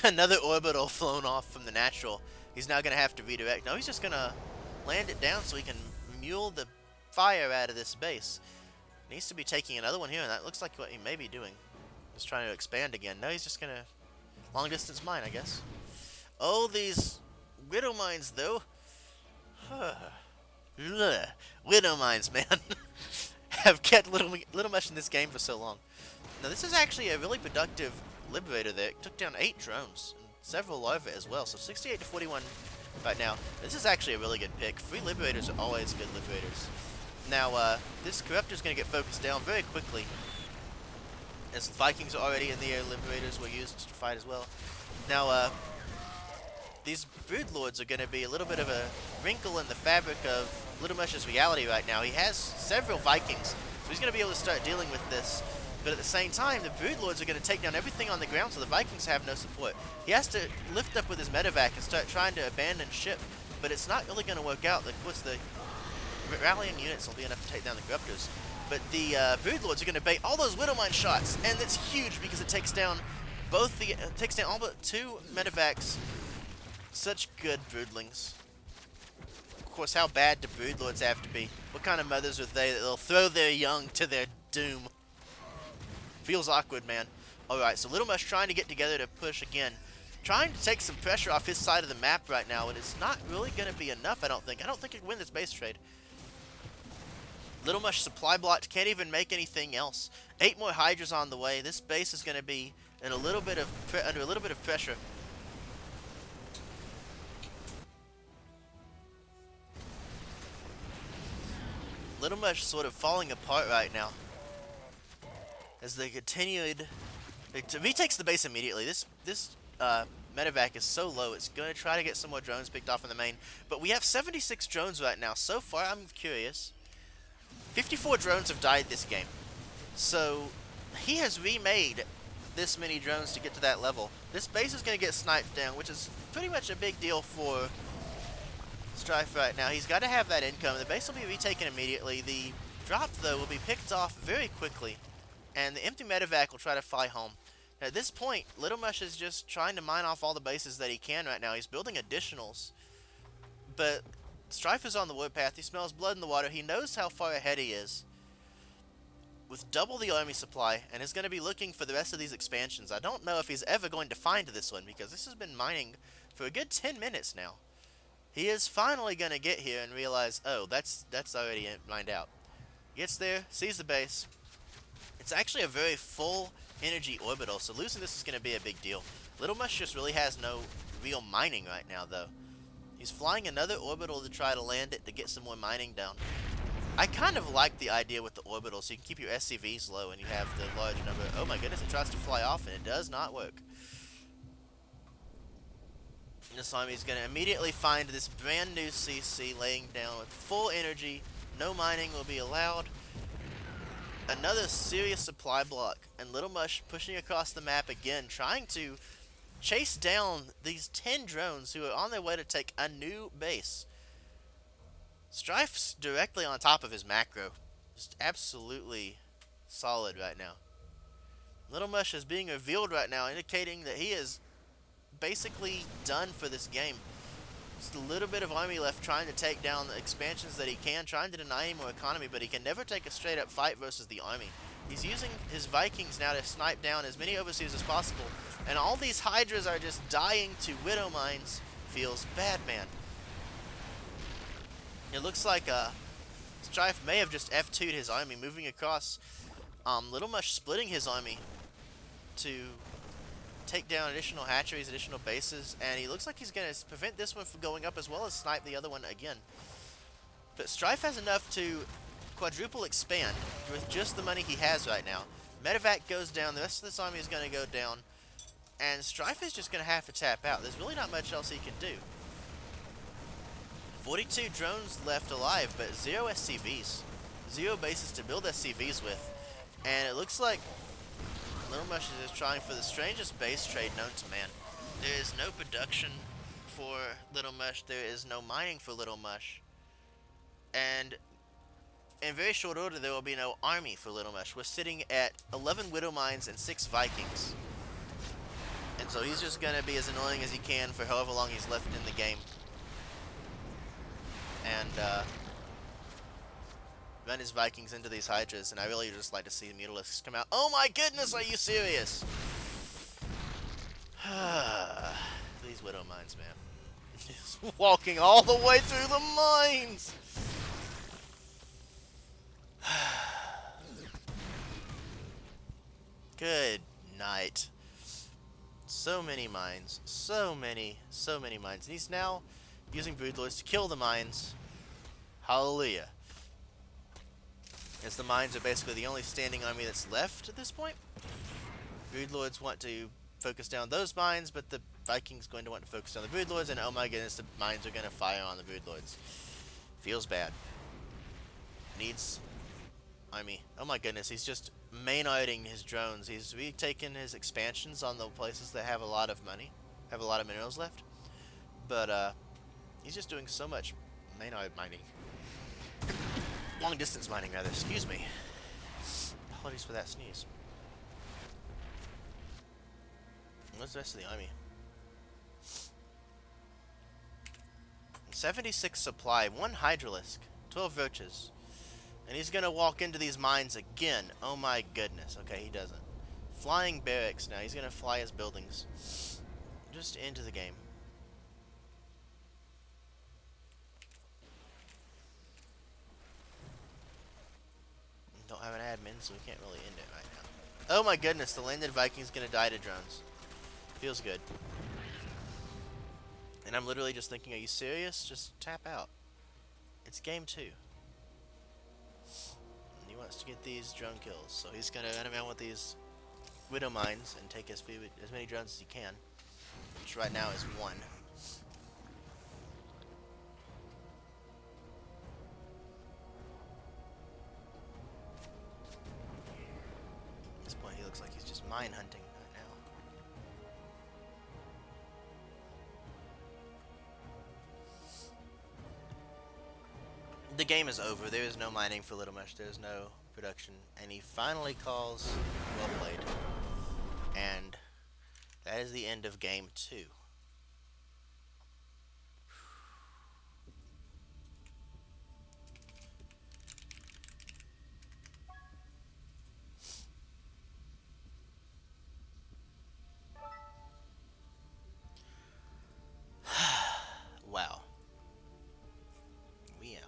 Another orbital flown off from the natural. He's now going to have to redirect. No, he's just going to land it down so he can mule the fire out of this base. Needs to be taking another one here, and that looks like what he may be doing. Just trying to expand again. No, he's just going to long distance mine, I guess. Oh, these Widow Mines, though. Widow Mines, man. Have kept Little Mush in this game for so long. Now, this is actually a really productive Liberator there. It took down 8 drones and several larvae as well. So 68 to 41 right now. This is actually a really good pick. 3 Liberators are always good Liberators. Now, this Corruptor is going to get focused down very quickly, as Vikings are already in the air. Liberators were used to fight as well. Now, these Broodlords are going to be a little bit of a wrinkle in the fabric of Little Mush's reality right now. He has several Vikings, so he's going to be able to start dealing with this. But at the same time, the Broodlords are going to take down everything on the ground, so the Vikings have no support. He has to lift up with his medevac and start trying to abandon ship, but it's not really going to work out. Of course, the rallying units will be enough to take down the Corruptors. But the Broodlords are going to bait all those Widowmine shots, and it's huge because it takes down all but 2 medevacs. Such good Broodlings. Of course, how bad do Broodlords have to be? What kind of mothers are they that they'll throw their young to their doom? Feels awkward, man. Alright, so Little Mush trying to get together to push again. Trying to take some pressure off his side of the map right now, and it's not really going to be enough, I don't think. I don't think he can win this base trade. Little Mush supply blocked, can't even make anything else. 8 more Hydras on the way. This base is going to be in a little bit of under a little bit of pressure. Little Mush sort of falling apart right now as they continued. If he takes the base immediately, this medevac is so low, it's going to try to get some more drones picked off in the main. But we have 76 drones right now. So far, I'm curious. 54 drones have died this game. So he has remade this many drones to get to that level. This base is going to get sniped down, which is pretty much a big deal for Strife right now. He's got to have that income. The base will be retaken immediately. The drop, though, will be picked off very quickly. And the empty medevac will try to fly home. Now, at this point, Little Mush is just trying to mine off all the bases that he can right now. He's building additionals. But Strife is on the warpath. He smells blood in the water. He knows how far ahead he is with double the army supply, and is going to be looking for the rest of these expansions. I don't know if he's ever going to find this one, because this has been mining for a good 10 minutes now. He is finally going to get here and realize, oh, that's already mined out. Gets there, sees the base. It's actually a very full energy orbital, so losing this is going to be a big deal. Little Mush just really has no real mining right now, though. He's flying another orbital to try to land it to get some more mining down. I kind of like the idea with the orbital, so you can keep your SCVs low and you have the large number. Oh my goodness, it tries to fly off and it does not work. This army is going to immediately find this brand new CC laying down with full energy. No mining will be allowed. Another serious supply block, and Little Mush pushing across the map again, trying to chase down these 10 drones who are on their way to take a new base. Strife's directly on top of his macro. Just absolutely solid right now. Little Mush is being revealed right now, indicating that he is basically done for this game. Just a little bit of army left trying to take down the expansions that he can, trying to deny him more economy, but he can never take a straight up fight versus the army. He's using his Vikings now to snipe down as many overseers as possible, and all these Hydras are just dying to Widow Mines. Feels bad, man. It looks like Strife may have just F2'd his army, moving across. Little Mush splitting his army to take down additional hatcheries, additional bases, and he looks like he's going to prevent this one from going up as well as snipe the other one again. But Strife has enough to quadruple expand with just the money he has right now. Medevac goes down, the rest of this army is going to go down, and Strife is just going to have to tap out. There's really not much else he can do. 42 drones left alive, but 0 SCVs. 0 bases to build SCVs with. And it looks like Little Mush is just trying for the strangest base trade known to man. There is no production for Little Mush. There is no mining for Little Mush. And in very short order, there will be no army for Little Mush. We're sitting at 11 Widow Mines and 6 Vikings. And so he's just going to be as annoying as he can for however long he's left in the game. And run his Vikings into these Hydras, and I really just like to see the Mutalisks come out. Oh my goodness, are you serious? These Widow Mines, man. Just walking all the way through the mines! Good night. So many mines. So many mines. And he's now using Broodlords to kill the mines. Hallelujah. As the mines are basically the only standing army that's left at this point. Broodlords want to focus down those mines, but the Vikings going to want to focus on the Broodlords, and oh my goodness, the mines are going to fire on the Broodlords. Feels bad. Needs army. Oh my goodness, he's just main-arding his drones. He's retaken his expansions on the places that have a lot of money, have a lot of minerals left. But he's just doing so much main-ard mining. Long-distance mining, rather. Excuse me. Apologies for that sneeze. What's the rest of the army? 76 supply, 1 Hydralisk, 12 Roaches. And he's going to walk into these mines again. Oh my goodness. Okay, he doesn't. flying barracks now. He's gonna fly his buildings just into the game. Don't have an admin, so we can't really end it right now. Oh my goodness, the landed Viking's gonna die to drones. Feels good. And I'm literally just thinking, are you serious? Just tap out. It's game 2. And he wants to get these drone kills, so he's gonna run around with these Widow Mines and take as many drones as he can, which right now is 1. At this point, he looks like he's just mine hunting right now. The game is over. There is no mining for Little Mush. There is no production. And he finally calls well played. And that is the end of game 2. Wow. Meow.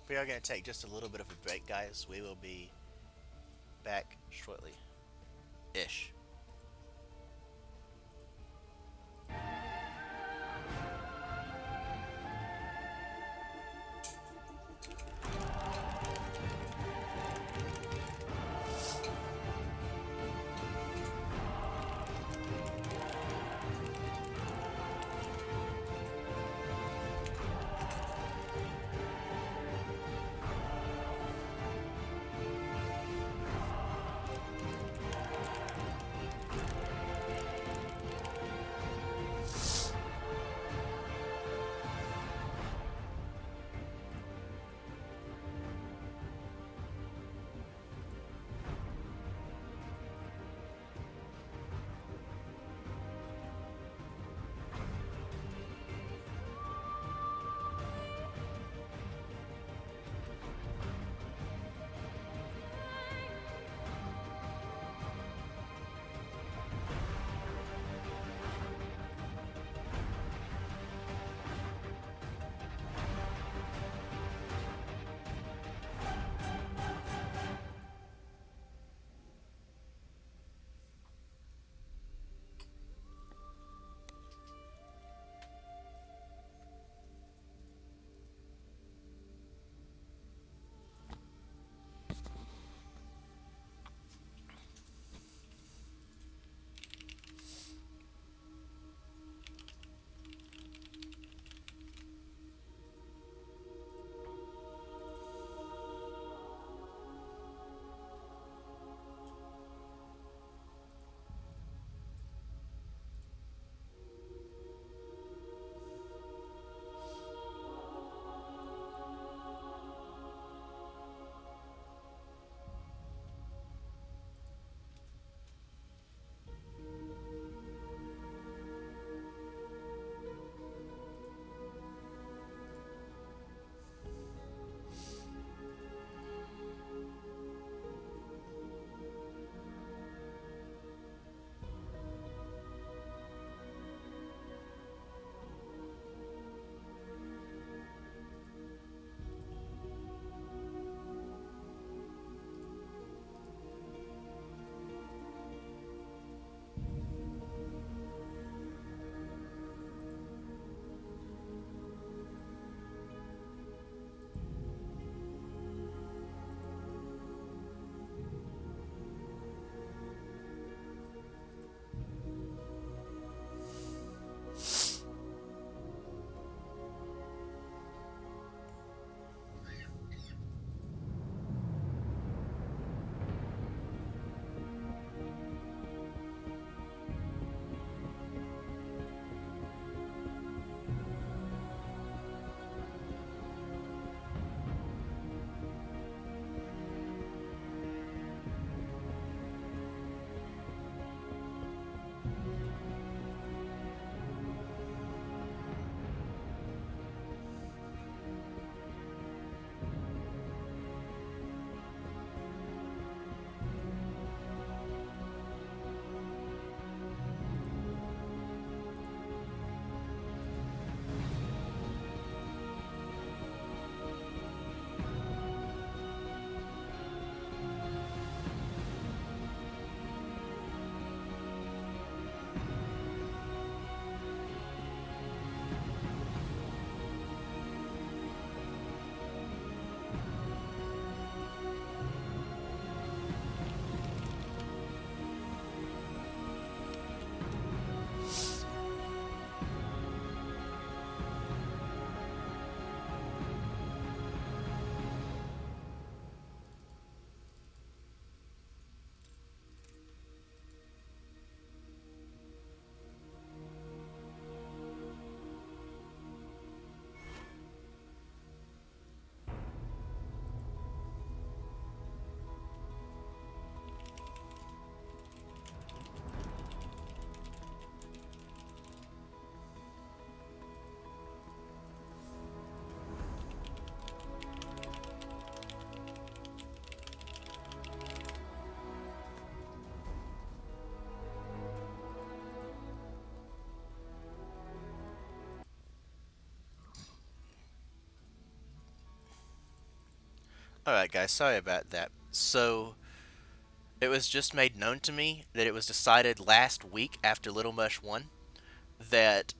We are going to take just a little bit of a break, guys. We will be back shortly. Ish. Alright, guys, sorry about that. So, it was just made known to me that it was decided last week after Little Mush won that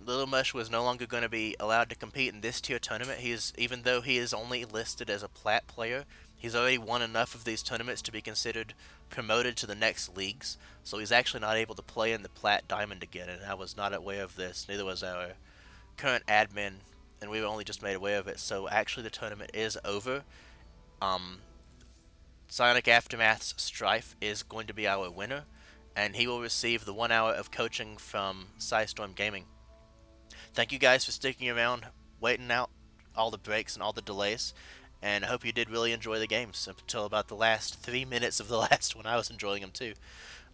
Little Mush was no longer going to be allowed to compete in this tier tournament. Even though he is only listed as a Plat player, he's already won enough of these tournaments to be considered promoted to the next leagues. So he's actually not able to play in the Plat Diamond again, and I was not aware of this. Neither was our current admin, and we were only just made aware of it. So actually, the tournament is over. Um, Sonic Aftermath's Strife is going to be our winner, and he will receive the 1 hour of coaching from Psystorm Gaming. Thank you guys for sticking around, waiting out all the breaks and all the delays, and I hope you did really enjoy the games up until about the last 3 minutes of the last one. I was enjoying them too.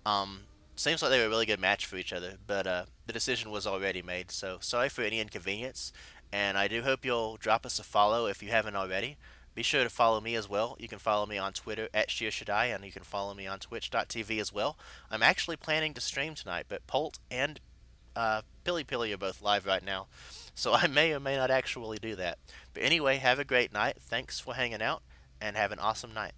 Um, Seems like they were a really good match for each other, but the decision was already made, so sorry for any inconvenience, and I do hope you'll drop us a follow if you haven't already. Be sure to follow me as well. You can follow me on Twitter at SheerShadai, and you can follow me on Twitch.tv as well. I'm actually planning to stream tonight, but Polt and Pilly Pilly are both live right now, so I may or may not actually do that. But anyway, have a great night. Thanks for hanging out, and have an awesome night.